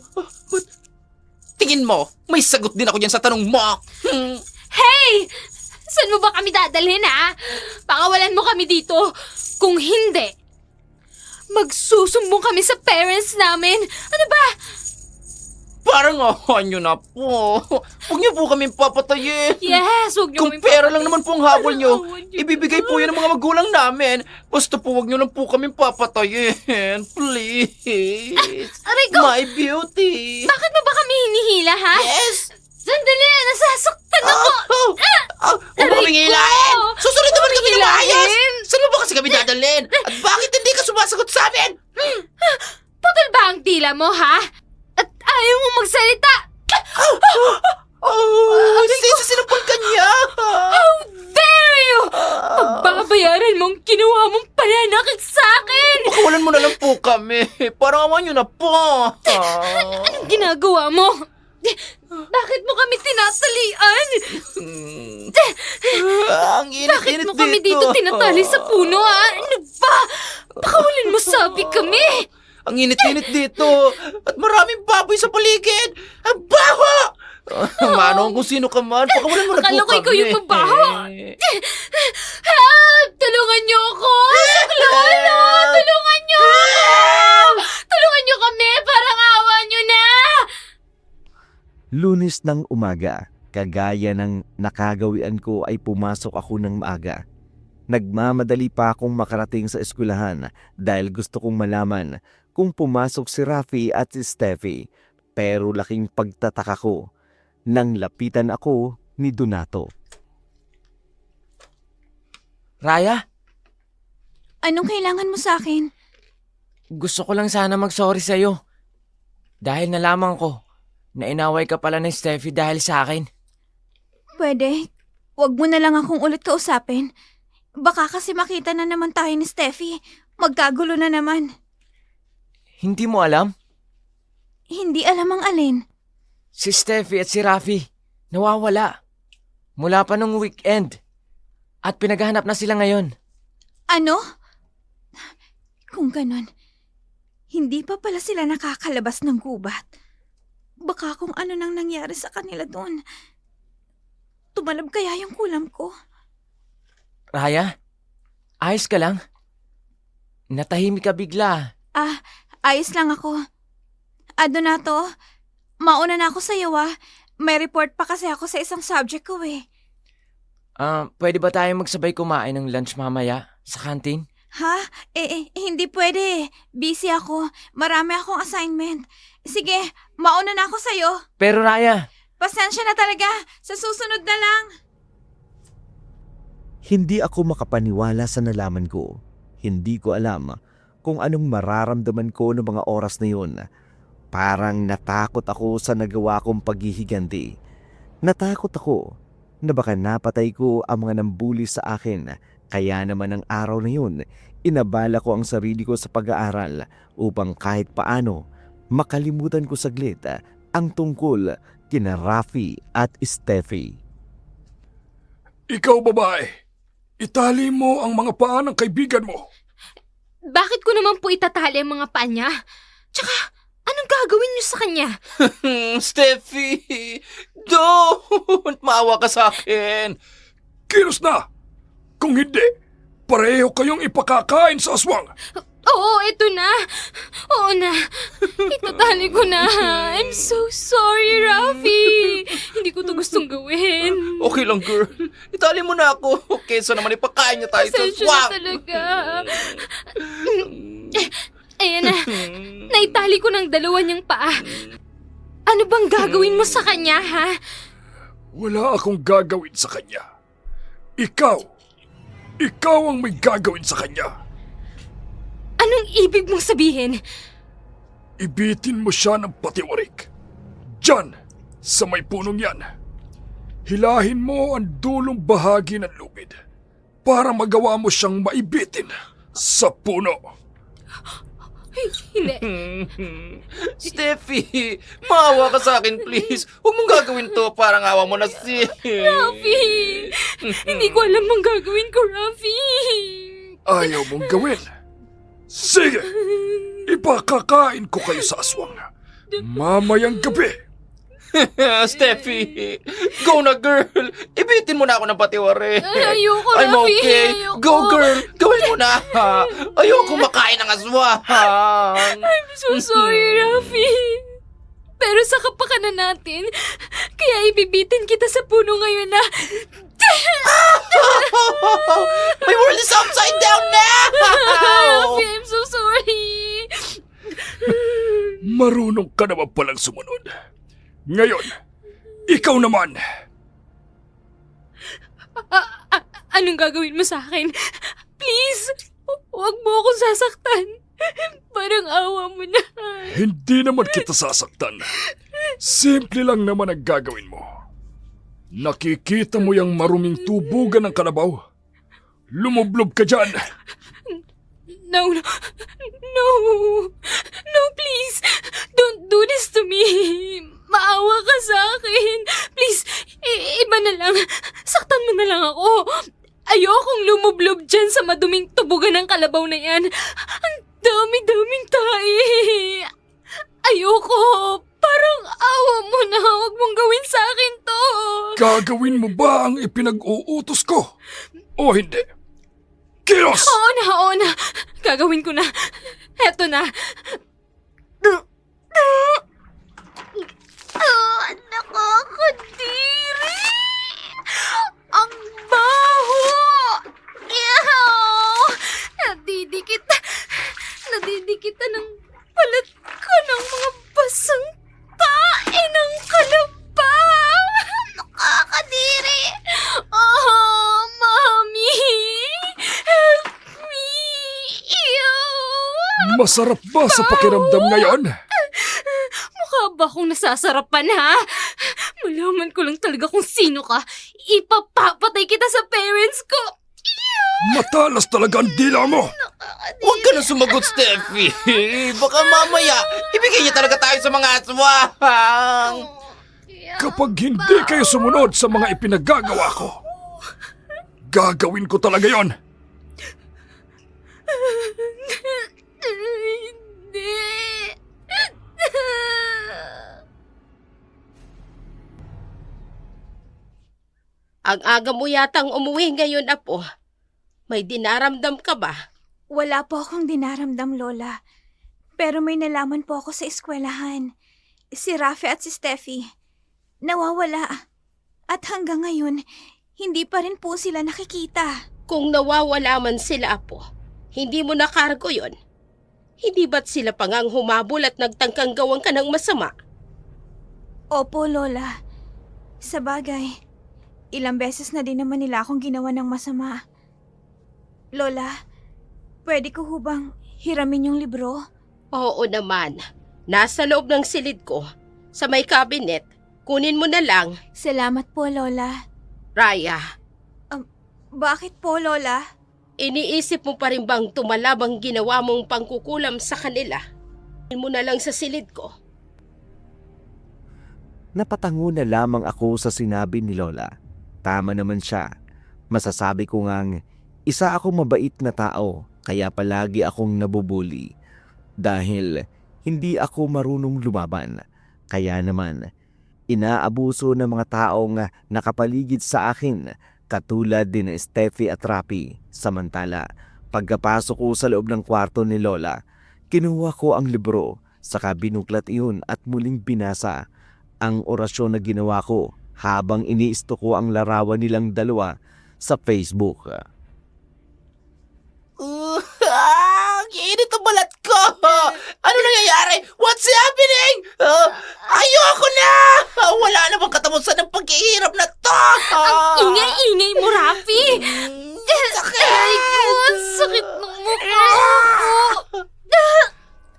But, tingin mo, may sagot din ako dyan sa tanong mo. Hey! Saan mo ba kami dadalhin, ha? Pakawalan mo kami dito. Kung hindi, magsusumbong kami sa parents namin. Ano ba? Parang awan nyo na po. Huwag niyo po kami papatayin. Yes, huwag niyo Kung kami pera lang naman po ang habol nyo, Awan niyo. ibibigay po yan ng mga magulang namin. Basta po huwag nyo lang po kami papatayin. Please. Aray ko! My beauty. Bakit mo ba kami hinihila, ha? Yes. Sandali, nasasaktan ako! Huwag mo kaming Aray ko! hilahin! Susunod naman kami ng maayos! Hilahin! Saan mo ba kasi kami dadalhin? At bakit hindi ka sumasagot sa amin? Putol ba ang tila mo, ha? At ayaw mo magsalita! Oh, sinampal ka niya! How dare you! Pagbabayaran mo ang ginawa mong pananakit sa akin! Pakawalan mo na lang po kami. Parang awan nyo na po. Anong ginagawa mo? Bakit mo kami tinatalian? Ang init-init Bakit mo kami dito tinatali sa puno, ha? Ano ba? Pakawalan mo sabi kami! Ang init-init dito. At maraming baboy sa paligid. Ang baho! Manong kung sino ka man, pakawalan mo na po Akala ko kami. ikaw yung mabaho. Help! Tulungan niyo ako! Lola! Tulungan niyo ako! Tulungan niyo kami! Parang awa niyo na! Lunes oras ng umaga, kagaya ng nakagawian ko ay pumasok ako ng maaga. Nagmamadali pa akong makarating sa eskwelahan dahil gusto kong malaman kung pumasok si Rafi at si Steffi. Pero laking pagtataka ko nang lapitan ako ni Donato. Raya, Anong kailangan mo sa akin? gusto ko lang sana mag-sorry sa'yo. Dahil nalaman ko na inaway ka pala ni Steffi dahil sa akin. Pwede, wag mo na lang akong ulit kausapin. Baka kasi makita na naman tayo ni Steffi. Magkagulo na naman. Hindi mo alam? Hindi alam ang alin. Si Steffi at si Rafi nawawala. Mula pa nung weekend. At pinaghahanap na sila ngayon. Ano? Kung ganon, hindi pa pala sila nakakalabas ng gubat. Baka kung ano nang nangyari sa kanila doon. Tumalab kaya yung kulam ko? Raya, ayos ka lang? Natahimik ka bigla. Ayos lang ako. Donato, mauna na ako sa iyo May report pa kasi ako sa isang subject ko eh. Pwede ba tayo magsabay kumain ng lunch mamaya sa kantin? Ha? Hindi pwede. Busy ako. Marami akong assignment. Sige, mauna na ako sa'yo. Pero Raya, Pasensya na talaga. Sa susunod na lang. Hindi ako makapaniwala sa nalaman ko. Hindi ko alam kung anong mararamdaman ko noong mga oras na yun. Parang natakot ako sa nagawa kong paghihiganti. Natakot ako na baka napatay ko ang mga nambuli sa akin. Kaya naman ang araw na yun, inabala ko ang sarili ko sa pag-aaral upang kahit paano makalimutan ko saglit ang tungkol kina Rafi at Steffi. Ikaw babae, itali mo ang mga paa ng kaibigan mo. Bakit ko naman po itatali ang mga paa niya? Tsaka, anong gagawin niyo sa kanya? Steffi, don't! Maawa ka sa akin. Kilos na! Kung hindi, pareho kayong ipakakain sa aswang. Oo, ito na. Oo na. Itatali ko na. I'm so sorry, Rafi. Hindi ko to gustong gawin. Okay lang, girl. Itali mo na ako. Kesa naman ipakain niya tayo sa Pasensya na swamp. talaga. Ayan na. Naitali ko ng dalawa niyang paa. Ano bang gagawin mo sa kanya, ha? Wala akong gagawin sa kanya. Ikaw ang may gagawin sa kanya. Anong ibig mong sabihin? Ibitin mo siya ng patiwarik. Diyan, sa may punong yan. Hilahin mo ang dulong bahagi ng lubid para magawa mo siyang maibitin sa puno. Hindi. Steffi, maawa ka sa akin, please. Huwag mong gagawin to, parang awa mo na si... Rafi! Hindi ko alam ang gagawin ko, Rafi. Ayaw mong gawin. Sige, ipakakain ko kayo sa aswang. Mamayang gabi. Steffi, go na, girl. Ibitin mo na ako ng patiwari. Ayoko, I'm Rafi. okay. Ayoko. Go, girl. Gawin mo na. Ayoko makain ng aswang. I'm so sorry, Rafi. Pero sa kapakanan natin, kaya ibibitin kita sa puno ngayon na... My world is upside down now. Rafi, I'm so sorry. Marunong ka naman palang sumunod. Ngayon, ikaw naman. Anong gagawin mo sa akin? Please, huwag mo akong sasaktan. Parang awa mo na. Hindi naman kita sasaktan. Simple lang naman ang gagawin mo. Nakikita mo yung maruming tubugan ng kalabaw. Lumublob ka dyan. No, please. Don't do this to me. Maawa ka sa akin. Please, iba na lang. Saktan mo na lang ako. Ayokong lumublob dyan sa maduming tubugan ng kalabaw na yan. Ang dami-daming tae. Ayoko. Parang awa mo na. Huwag mong gawin sa akin to. Gagawin mo ba ang ipinag-uutos ko? O hindi? Kilos! Oo na. Gagawin ko na. Eto na. Nako. Masarap ba sa pakiramdam ngayon? Mukha ba akong nasasarapan, ha? Malaman ko lang talaga kung sino ka. Ipapapatay kita sa parents ko. Matalas talaga ang dila mo. Huwag ka na sumagot, Steffi. Baka mamaya, ibigay niya talaga tayo sa mga aswang. Kapag hindi kayo sumunod sa mga ipinagagawa ko, gagawin ko talaga yon. Hindi. Ang aga mo yatang umuwi ngayon, Apo. May dinaramdam ka ba? Wala po akong dinaramdam, Lola. Pero may nalaman po ako sa eskwelahan. Si Rafi at si Steffi, nawawala. At hanggang ngayon, hindi pa rin po sila nakikita. Kung nawawala man sila, Apo, hindi mo nakargo yon. Hindi ba't sila pangang humabol at nagtangkang gawang ka ng masama? Opo, Lola. Sa bagay, ilang beses na din naman nila akong ginawa ng masama. Lola, pwede ko hubang hiramin yung libro? Oo naman. Nasa loob ng silid ko, sa may cabinet. Kunin mo na lang. Salamat po, Lola. Raya, Bakit po, Lola? iniisip mo pa rin bang tumalab ang ginawa mong pangkukulam sa kanila? Kunin mo na lang sa silid ko. Napatango na lamang ako sa sinabi ni Lola. Tama naman siya. Masasabi ko ngang isa akong mabait na tao kaya palagi akong nabubuli. Dahil hindi ako marunong lumaban. Kaya naman, inaabuso ng mga taong nakapaligid sa akin katulad din ni Steffi at Rafi. Samantala, pagkapasok ko sa loob ng kwarto ni Lola, kinuha ko ang libro, saka binuklat iyon at muling binasa ang orasyon na ginawa ko habang iniisto ko ang larawan nilang dalawa sa Facebook. Ang init ang balat ko! Ano nangyayari? What's happening? Ayoko na! Wala na bang katapusan ng paghihirap na to? Ang ingay-ingay mo, Rafi! Sakit! Aray ko, ang sakit ng mukha ko!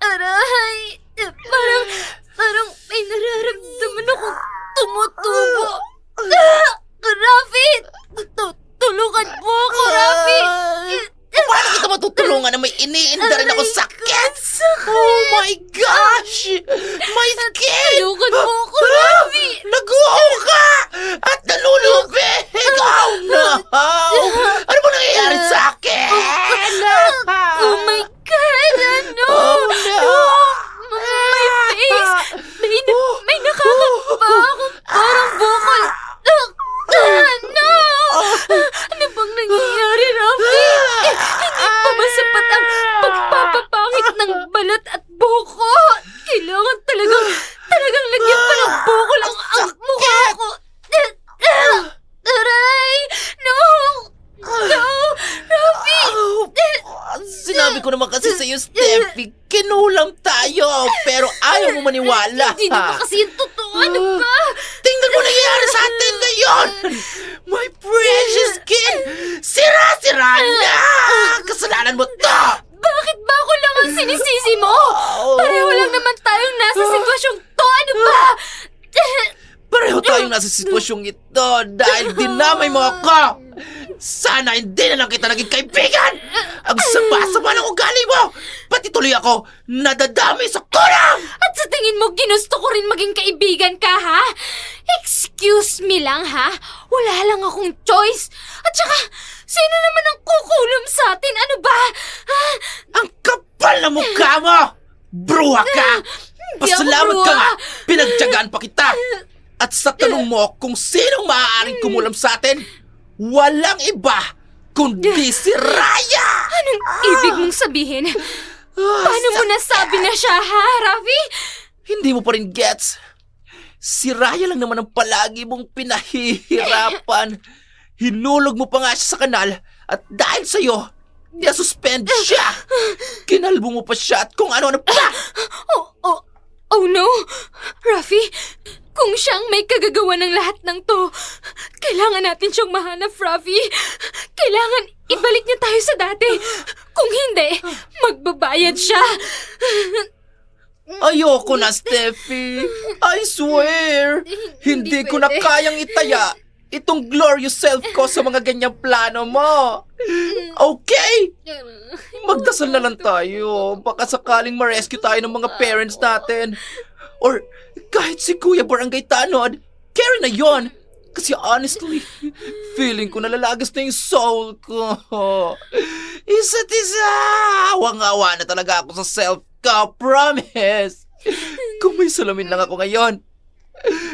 Aray! Parang may nararamdaman akong tumutubo. Rafi! Tulungan mo ako, Rafi! Paano kita matutulungan na may iniinda rin ako sakit? Oh my gosh! My skin! Tulungan mo ako, Rafi! Nag-uho ka! At nalulubig! Oh no! Ano ba nangyayari sa akin? Oh my God! Ano? Oh no! My face! May nakakapa akong parang bukol. No! Ano bang nangyayari, Rafi? Hindi pa masapat ang pagpapapangit ng balat at buko. Kailangan talagang lagyan pa ng bukol ang mukha ko. Aray! No! No! Rafi! Sinabi ko naman kasi sa'yo, Steffi, kinulam tayo, pero ayaw mo maniwala. Hindi naman kasi yung totoo. Ano ba? Tingnan mo nangyayari sa atin ngayon! My precious skin! Sira-sira na! Kasalanan mo to! Bakit ba ako lang ang sinisisi mo? Pareho lang naman tayong nasa sitwasyong to. Ano ba? Pareho tayong nasa sitwasyong ito dahil dinamay mo ako! Sana hindi na lang kita naging kaibigan! Ang sama-sama ng ugali mo! Pati tuloy ako nadadami sa kurang! At sa tingin mo, ginusto ko rin maging kaibigan ka, ha? Excuse me lang, ha? Wala lang akong choice. At saka, sino naman ang kukulong sa atin? Ano ba? Ha? Ang kapal na mukha mo! Bruha ka! Hindi ako Pasalamat ka bruha. nga! Pinagtyagaan pa kita! At sa tanong mo kung sinong maaaring kumulam sa atin, walang iba kundi si Raya! Anong ibig mong sabihin? Paano mo nasabi na siya, ha, Rafi? Hindi mo pa rin gets. Si Raya lang naman ang palagi mong pinahihirapan. Hinulog mo pa nga siya sa kanal at dahil sa'yo, nasuspend siya. Kinalbo mo pa siya at kung ano-ano pa. Oh no! Rafi, kung siyang may kagagawa ng lahat ng to, kailangan natin siyang mahanap, Rafi. Kailangan ibalik niya tayo sa dati. Kung Hindi, magbabayad siya. Ayoko na, Steffi. I swear. Hindi ko na pwede. kayang itaya itong glorious self ko sa mga ganyang plano mo. Okay? Magdasal na lang tayo. Baka sakaling ma-rescue tayo ng mga parents natin. Or kahit si Kuya Barangay Tanod, carry na yon. Kasi honestly, feeling ko nalalagas na yung soul ko. Isa't isa! Awang-awa na talaga ako sa self ko, promise! Kung may salamin lang ako ngayon,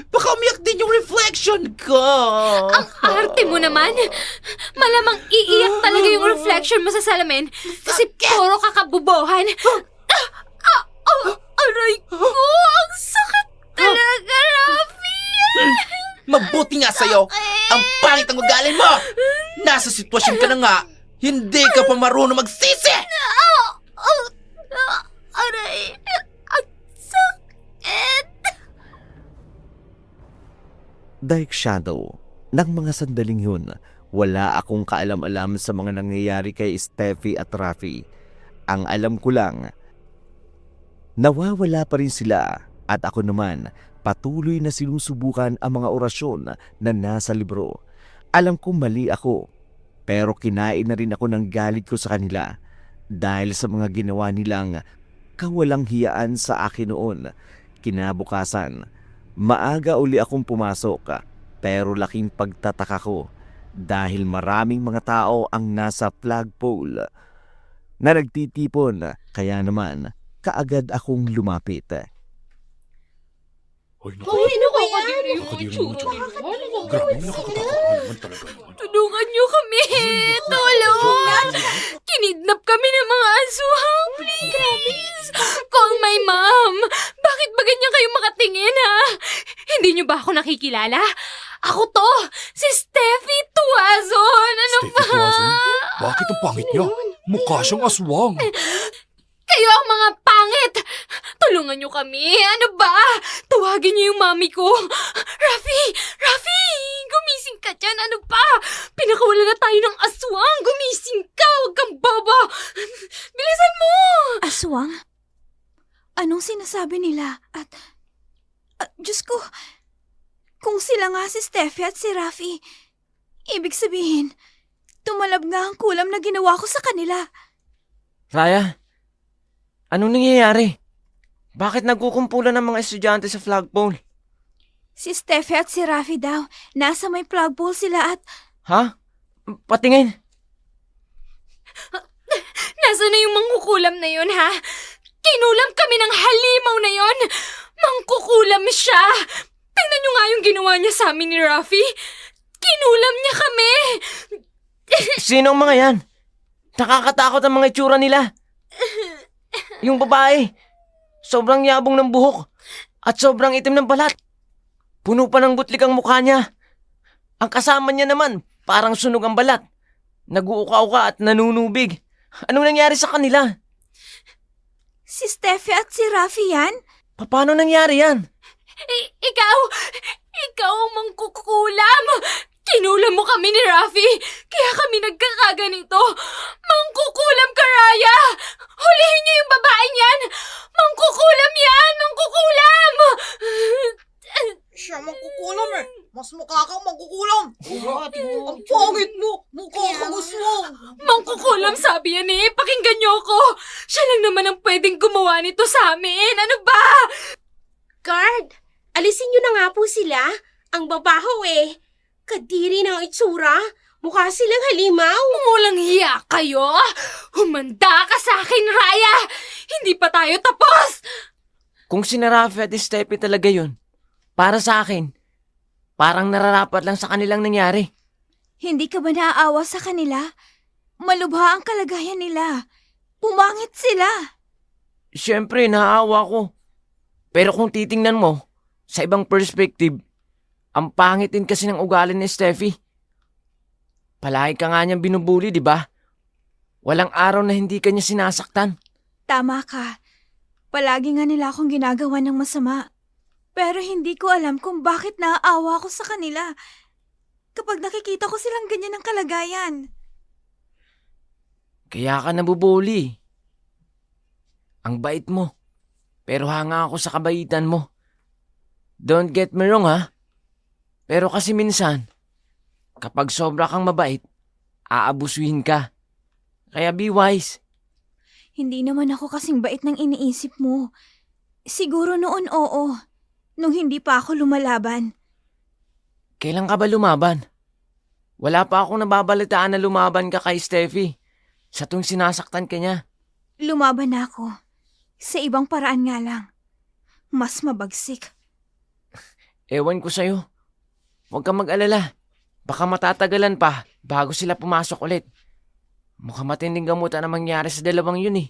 baka umiyak din yung reflection ko. Ang arte mo naman. Malamang iiyak talaga yung reflection mo sa salamin kasi puro kakabubohan. Aray ko! Ang sakit talaga, Rafi! Mabuti nga sa'yo, ang pangit ang ugali mo! Nasa sitwasyon ka na nga, hindi ka pa marunong magsisi! Aray! Ang sakit! Dark Shadow, ng mga sandaling yun, wala akong kaalam-alam sa mga nangyayari kay Steffi at Rafi. Ang alam ko lang, nawawala pa rin sila at ako naman patuloy na sinusubukan ang mga orasyon na nasa libro. Alam kong mali ako, pero kinain na rin ako ng galit ko sa kanila dahil sa mga ginawa nilang kawalang hiyaan sa akin noon. Kinabukasan, maaga uli akong pumasok pero laking pagtataka ko dahil maraming mga tao ang nasa flagpole na nagtitipon, kaya naman kaagad akong lumapit. Hoy, nakakadiri yung itsura nila. Grabe, nakakatakot naman talaga naman. Tulungan niyo kami! Tulong! Kinidnap kami ng mga aswang! Please! Call my mom! Bakit ba ganyan kayo makatingin, ha? Hindi niyo ba ako nakikilala? Ako to! Si Steffi Tuazon! Ano Steffi ba? Tuazon? Bakit ang pangit niya? Mukha siyang aswang. Kayo ang mga pangit! Tulungan niyo kami! Ano ba? Tawagin niyo yung mami ko! Rafi! Rafi! Gumising ka dyan! Ano ba? Pinakawala na tayo ng aswang! Gumising ka! Huwag kang baba! Bilisan mo! Aswang? Anong sinasabi nila? At Diyos ko, kung sila nga si Steffi at si Rafi, ibig sabihin, tumalab nga ang kulam na ginawa ko sa kanila. Raya, anong nangyayari? Bakit nagkukumpulan ng mga estudyante sa flagpole? Si Steffi at si Rafi daw, nasa may flagpole sila at Ha? Patingin. Nasaan na yung mangkukulam na yun, ha? Kinulam kami ng halimaw na yon! Mangkukulam siya! Tingnan niyo nga yung ginawa niya sa amin ni Rafi! Kinulam niya kami! Sino ang mga yan? Nakakatakot ang mga itsura nila. Yung babae, sobrang yabong ng buhok at sobrang itim ng balat. Puno pa ng butlik ang mukha niya. Ang kasama niya naman, parang sunog ang balat. Nag-uuka-uka at nanunubig. Anong nangyari sa kanila? si Steffi at si Rafi yan? Paano nangyari yan? Ikaw ang mangkukulam! Kinulam mo kami ni Rafi, kaya kami nagkakaganito. Mangkukulam ka, Raya! Hulihin niyo yung babaeng yan! Mangkukulam yan! Mangkukulam! Siya mangkukulam eh. Mas mukha kang mangkukulam. Ang pangit mo. Mukha kang aswang. Mangkukulam, sabi yan eh. Pakinggan niyo ako. Siya lang naman ang pwedeng gumawa nito sa amin. Ano ba? Guard, alisin niyo na nga po sila. Ang babaho eh. Kadiri ng itsura. Mukha silang halimaw. Walang hiya kayo. Humanda ka sa akin, Raya. Hindi pa tayo tapos. Kung si Rafi at Steffi talaga yun, para sa akin, parang nararapat lang sa kanilang nangyari. Hindi ka ba naaawa sa kanila? Malubha ang kalagayan nila. Pumangit sila. Siyempre, naaawa ko. Pero kung titingnan mo, sa ibang perspective, ang pangit din kasi ng ugali ni Steffi. Palagi ka nga niyang binubuli, di ba? Walang araw na hindi ka niya sinasaktan. Tama ka. Palagi nga nila akong ginagawa ng masama. Pero hindi ko alam kung bakit naaawa ako sa kanila kapag nakikita ko silang ganyan ang kalagayan. Kaya ka nabubuli. Ang bait mo. Pero hanga ako sa kabaitan mo. Don't get me wrong ha. Pero kasi minsan, kapag sobra kang mabait, aabusuhin ka. Kaya be wise. Hindi naman ako kasing bait ng iniisip mo. Siguro noon oo, nung hindi pa ako lumalaban. Kailan ka ba lumaban? Wala pa akong nababalitaan na lumaban ka kay Steffi. Sa tuwing sinasaktan ka niya. Lumaban na ako. Sa ibang paraan nga lang. Mas mabagsik. Ewan ko sa'yo. Huwag kang mag-alala. Baka matatagalan pa bago sila pumasok ulit. Mukhang matinding gamutan na mangyari sa dalawang yun eh.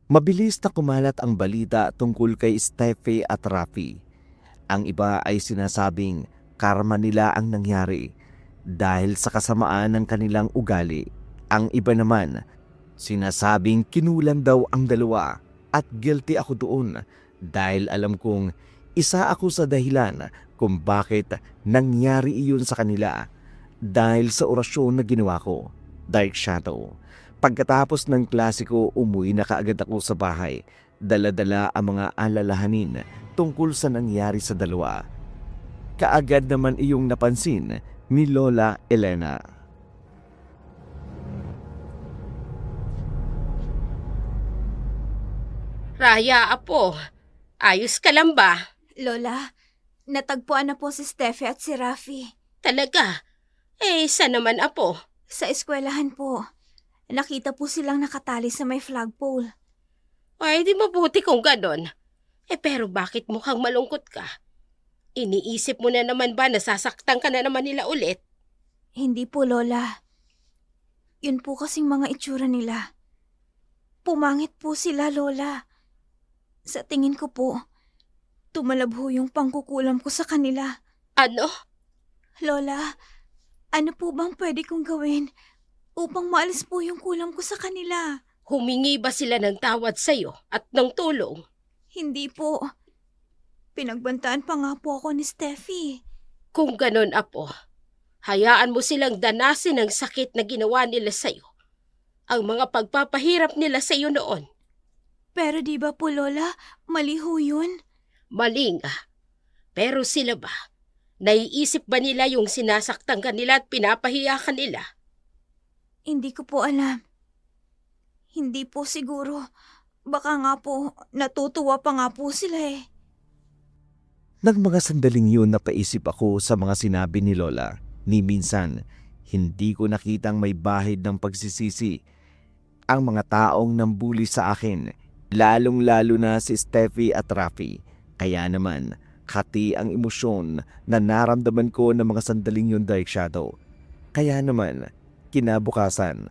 Mabilis na kumalat ang balita tungkol kay Steffi at Rafi. Ang iba ay sinasabing karma nila ang nangyari dahil sa kasamaan ng kanilang ugali. Ang iba naman, sinasabing kinulan daw ang dalawa at guilty ako doon dahil alam kong isa ako sa dahilan kung bakit nangyari iyon sa kanila dahil sa orasyon na ginawa ko, Dark Shadow. Pagkatapos ng klasiko, umuwi na kaagad ako sa bahay. Dala-dala ang mga alalahanin tungkol sa nangyari sa dalawa. Kaagad naman iyong napansin ni Lola Elena. Raya, apo, ayos ka lang ba? Lola, natagpuan na po si Steffi at si Rafi. Talaga? Saan naman, apo? Sa eskwelahan po. Nakita po silang nakatali sa may flagpole. Ay, di mabuti kung ganon. Pero bakit mukhang malungkot ka? Iniisip mo na naman ba nasasaktan ka na naman nila ulit? Hindi po, Lola. Yun po kasing mga itsura nila. Pumangit po sila, Lola. Sa tingin ko po, tumalabho yung pangkukulam ko sa kanila. Ano? Lola, ano po bang pwede kong gawin upang maalis po yung kulam ko sa kanila? Humingi ba sila ng tawad sa'yo at ng tulong? Hindi po. Pinagbantaan pa nga po ako ni Steffi. Kung ganon, apo, hayaan mo silang danasin ang sakit na ginawa nila sa'yo. Ang mga pagpapahirap nila sa'yo noon. Pero di ba po, Lola, mali ho yun? Mali nga. Pero sila ba? Naiisip ba nila yung sinasaktan ka nila at pinapahiya ka nila? Hindi ko po alam. Hindi po siguro. Baka nga po, natutuwa pa nga po sila eh. Nang mga sandaling yun napaisip ako sa mga sinabi ni Lola. Ni minsan, hindi ko nakitang may bahid ng pagsisisi ang mga taong nambuli sa akin, lalong-lalo na si Steffi at Rafi. Kaya naman, hati ang emosyon na naramdaman ko ng mga sandaling yun, Dark Shadow. Kaya naman, kinabukasan,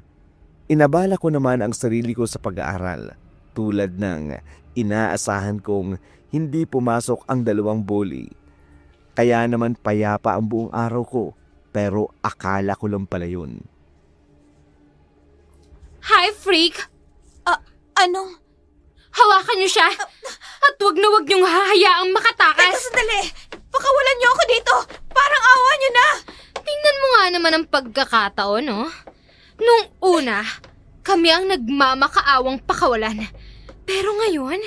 inabala ko naman ang sarili ko sa pag-aaral, tulad ng inaasahan kong hindi pumasok ang dalawang bully. Kaya naman payapa ang buong araw ko, pero akala ko lang pala yun. Hi, freak! Anong? Hawakan niyo siya! At wag na wag niyong hahayaang Teka, makatakas! sandali! Pakawalan niyo ako dito! Parang awa niyo na! Tingnan mo nga naman ang pagkakataon, no? Nung una, kami ang nagmamakaawang pakawalan. Pero ngayon,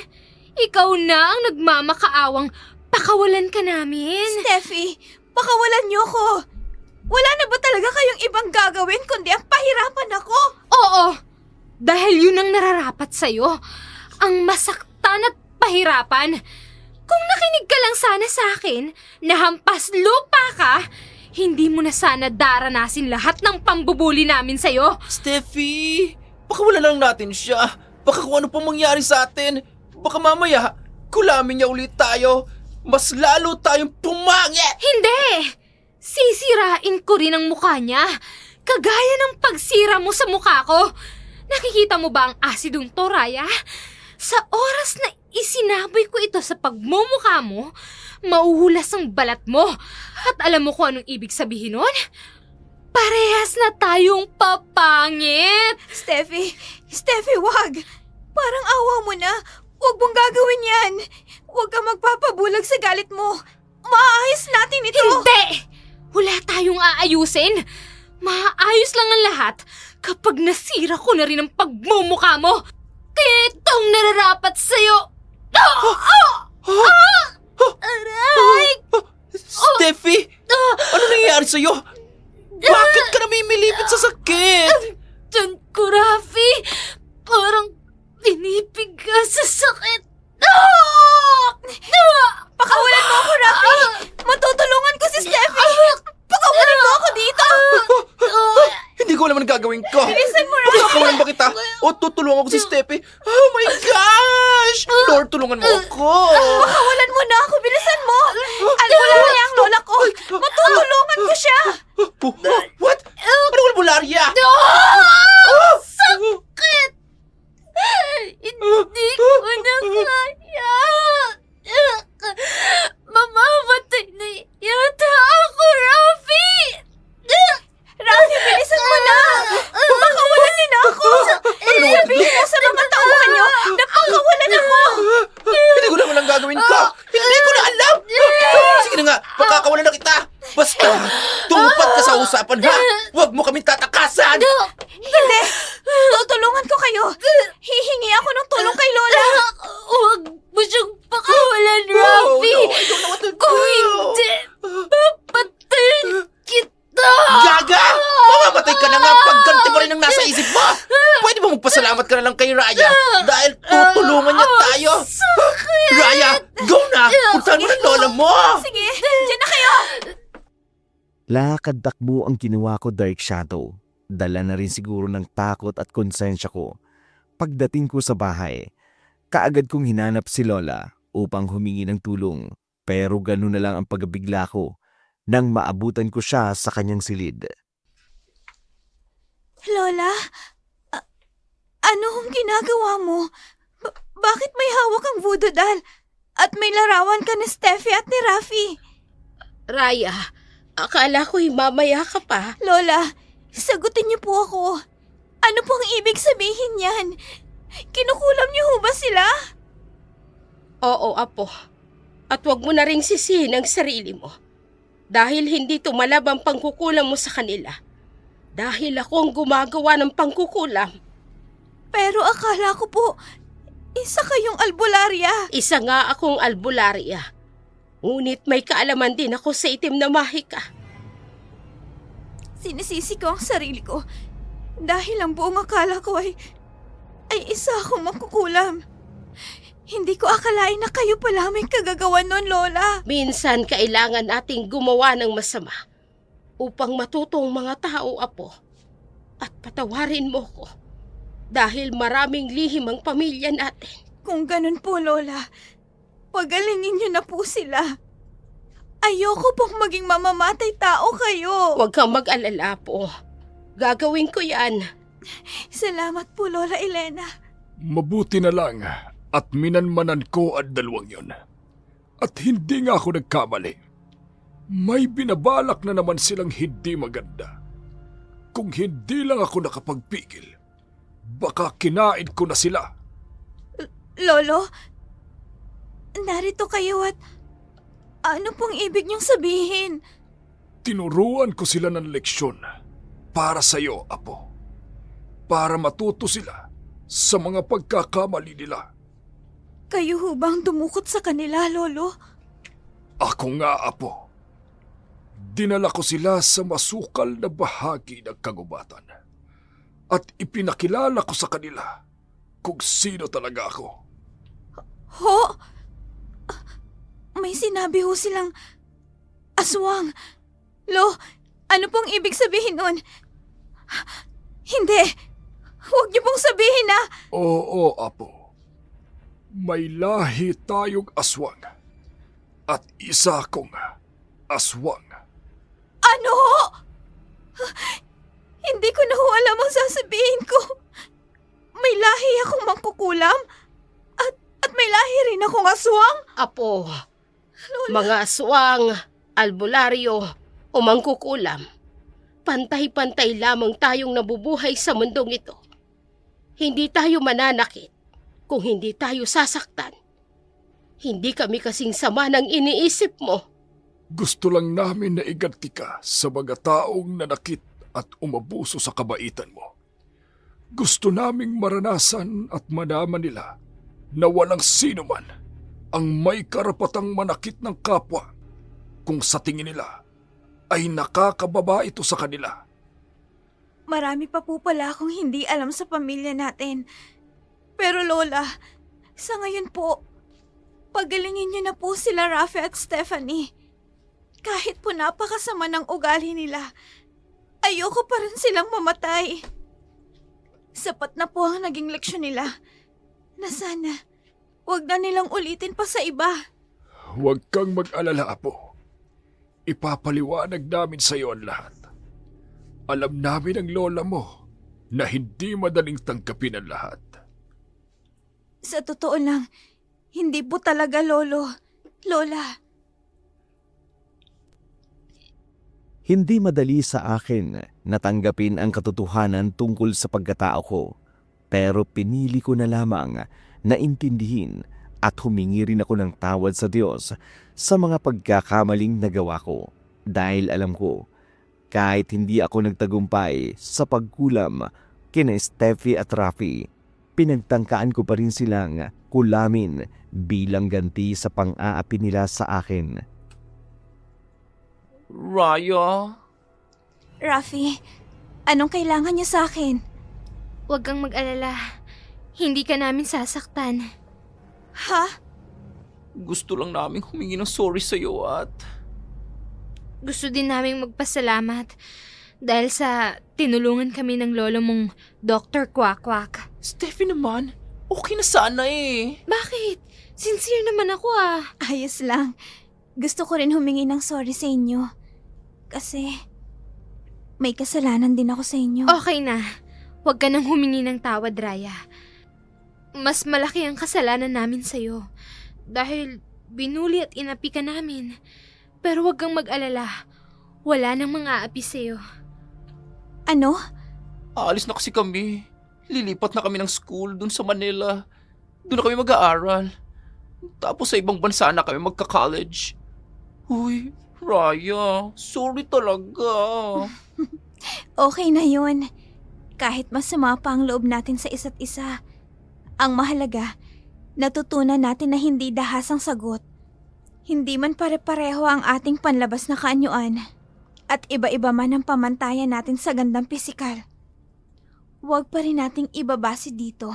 ikaw na ang nagmamakaawang pakawalan ka namin. Steffi, pakawalan niyo ako! Wala na ba talaga kayong ibang gagawin kundi ang pahirapan ako? Oo, dahil yun ang nararapat sa'yo. Ang masaktan at pahirapan. Kung nakinig ka lang sana sa akin, nahampas lupa ka, hindi mo na sana daranasin lahat ng pambubuli namin sa'yo. Steffi, pakawalan lang natin siya. Baka kung ano pang mangyari sa atin. Baka mamaya, kulamin niya ulit tayo. Mas lalo tayong pumangit! Hindi! Sisirain ko rin ang mukha niya. Kagaya ng pagsira mo sa mukha ko. Nakikita mo ba ang asidong to, Raya? Sa oras na isinaboy ko ito sa pagmumukha mo, mauhulas ang balat mo. At alam mo kung anong ibig sabihin nun? Parehas na tayong papangit. Steffi, wag! Parang awa mo na. Huwag mong gagawin yan. Huwag kang magpapabulag sa galit mo. Maayos natin ito. Hindi! Wala tayong aayusin. Maayos lang ang lahat kapag nasira ko na rin ang pagmumukha mo. Kaya itong nararapat sa'yo. Aray! Steffi! Ano nangyayari sa'yo? Bakit ka namimilipit sa sakit? Diyan ko, Rafi. Parang pinipig ka sa sakit. Pakawalan mo ako, Rafi! Matutulungan ko si Steffi! Pakawalan mo ako dito! Hindi ko alam ang gagawin ko. Bilisan mo, Rafi! Pagkakawalan ba kita? O tutulungan ko si Steffi? Oh my gosh! Lord, tulungan mo ako! Pakawalan mo na ako! Bilisan mo! Albularya ang lola ko! Matutulungan ko siya! What? Anong albularya? Sakit! Hindi ko na kaya. Mamamatay na yata ako, Rafi! Rafi, bilisan mo na! Pakawalan niyo na ako! Sabihin mo sa mga tauhan niyo na pakawalan ako! Hindi ko naman ang gagawin ko! Hindi ko na alam! Sige na nga, pakakawalan na kita! Basta, tumupad ka sa usapan, ha? Huwag mo kaming tatakasan! Hindi! Tutulungan ko kayo! Hihingi ako ng tulong kay Lola! Huwag mo siyang pakawalan, Rafi! Oh, no, I don't know what to do! Kung hindi, papatayin kita! Gaga! Mamamatay ka na nga pag ganti pa rin ang nasa isip mo! Pwede ba magpasalamat ka na lang kay Raya dahil tutulungan niya tayo? Raya, go na! Puntahan mo ng lola mo! Sige, dyan na kayo! Lakad-takbo ang ginawa ko, Dark Shadow. Dala na rin siguro ng takot at konsensya ko. Pagdating ko sa bahay, kaagad kong hinanap si Lola upang humingi ng tulong. Pero ganun na lang ang pagbigla ko nang maabutan ko siya sa kanyang silid. Lola, ano ang ginagawa mo? Bakit may hawak ang voodoo doll? At may larawan ka ni Steffi at ni Rafi? Raya, akala ko'y mamaya ka pa. Lola, sagutin niyo po ako. Ano po ang ibig sabihin yan? Kinukulam niyo ho ba sila? Oo, Apo. At wag mo na ring sisihin ang sarili mo. Dahil hindi tumalab ang pangkukulam mo sa kanila. Dahil ako ang gumagawa ng pangkukulam. Pero akala ko po, isa kayong albularya. Isa nga akong albularya. Ngunit may kaalaman din ako sa itim na mahika. Sinisisi ko ang sarili ko dahil ang buong akala ko ay isa akong makukulam. Hindi ko akalain na kayo pala may kagagawan nun, Lola. Minsan kailangan nating gumawa ng masama upang matutong mga tao, Apo. At patawarin mo ko dahil maraming lihim ang pamilya natin. Kung ganun po, Lola, pagalingin niyo na po sila. Ayoko pong maging mamamatay tao kayo. Huwag kang mag-alala, po. Gagawin ko yan. Salamat po, Lola Elena. Mabuti na lang at minanmanan ko ang dalawang yon. At hindi nga ako nagkamali. May binabalak na naman silang hindi maganda. Kung hindi lang ako nakapagpigil, baka kinain ko na sila. Lolo, narito kayo at ano pong ibig niyong sabihin? Tinuruan ko sila ng leksyon para sa iyo, Apo. Para matuto sila sa mga pagkakamali nila. Kayo ho bang dumukot sa kanila, Lolo? Ako nga, Apo. Dinala ko sila sa masukal na bahagi ng kagubatan. At ipinakilala ko sa kanila kung sino talaga ako. Ho? May sinabi ho silang aswang. Lo, ano pong ibig sabihin nun? Hindi. Huwag niyo pong sabihin na... Oo, Apo. May lahi tayong aswang. At isa kong aswang. Ano ho? Hindi ko na ho alam ang sasabihin ko. May lahi akong mangkukulam? At may lahi rin akong aswang? Apo, mga aswang, albularyo, o mangkukulam. Pantay-pantay lamang tayong nabubuhay sa mundong ito. Hindi tayo mananakit kung hindi tayo sasaktan. Hindi kami kasing sama ng iniisip mo. Gusto lang namin na iganti ka sa mga taong nanakit at umabuso sa kabaitan mo. Gusto naming maranasan at malaman nila na walang sino man ang may karapatang manakit ng kapwa kung sa tingin nila ay nakakababa ito sa kanila. Marami pa po pala akong hindi alam sa pamilya natin. Pero Lola, sa ngayon po, pagalingin niyo na po sila Rafi at Stephanie. Kahit po napakasama ng ugali nila, ayoko pa rin silang mamatay. Sapat na po ang naging leksyon nila na sana wag na nilang ulitin pa sa iba. Huwag kang mag-alala, Apo. Ipapaliwanag namin sa iyo ang lahat. Alam namin ang lola mo na hindi madaling tangkapin ang lahat. Sa totoo lang, hindi po talaga Lola. Hindi madali sa akin natanggapin ang katotohanan tungkol sa pagkatao ko, pero pinili ko na lamang na intindihin at humingi rin ako ng tawad sa Diyos sa mga pagkakamaling nagawa ko dahil alam ko kahit hindi ako nagtagumpay sa pagkulam kina Steffi at Rafi, pinagtangkaan ko pa rin silang kulamin bilang ganti sa pang-aapi nila sa akin. Raya? Rafi, anong kailangan niyo sa akin? Huwag kang mag-alala. Hindi ka namin sasaktan. Ha? Gusto lang namin humingi ng sorry sa'yo at... Gusto din naming magpasalamat dahil sa tinulungan kami ng lolo mong Dr. Quack-Quack. Steffi naman, okay na sana eh. Bakit? Sincere naman ako ah. Ayos lang. Gusto ko rin humingi ng sorry sa inyo. Kasi may kasalanan din ako sa inyo. Okay na. Huwag ka nang humingi ng tawad, Raya. Mas malaki ang kasalanan namin sa'yo. Dahil binuli at inapi ka namin. Pero huwag kang mag-alala. Wala nang mga api sa'yo. Ano? Aalis na kasi kami. Lilipat na kami ng school dun sa Manila. Doon na kami mag-aaral. Tapos sa ibang bansa na kami magka-college. Uy, Raya, sorry talaga. Okay na yun. Kahit masama pa ang loob natin sa isa't isa. Ang mahalaga, natutunan natin na hindi dahas ang sagot. Hindi man pare-pareho ang ating panlabas na kaanyuan. At iba-iba man ang pamantayan natin sa gandang pisikal. Huwag pa rin nating ibabase dito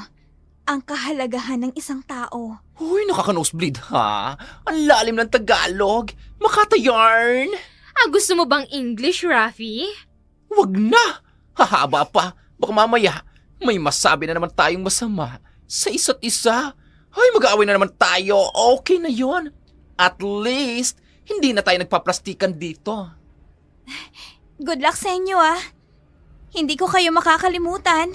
ang kahalagahan ng isang tao. Uy, nakaka-nosebleed ha? Ang lalim ng Tagalog. Makata yarn. Gusto mo bang English, Rafi? Wag na. Hahaba pa. Baka mamaya, may masabi na naman tayong masama sa isa't isa. Ay, mag-aaway na naman tayo. Okay na yon. At least, hindi na tayo nagpaplastikan dito. Good luck sa inyo ah. Hindi ko kayo makakalimutan.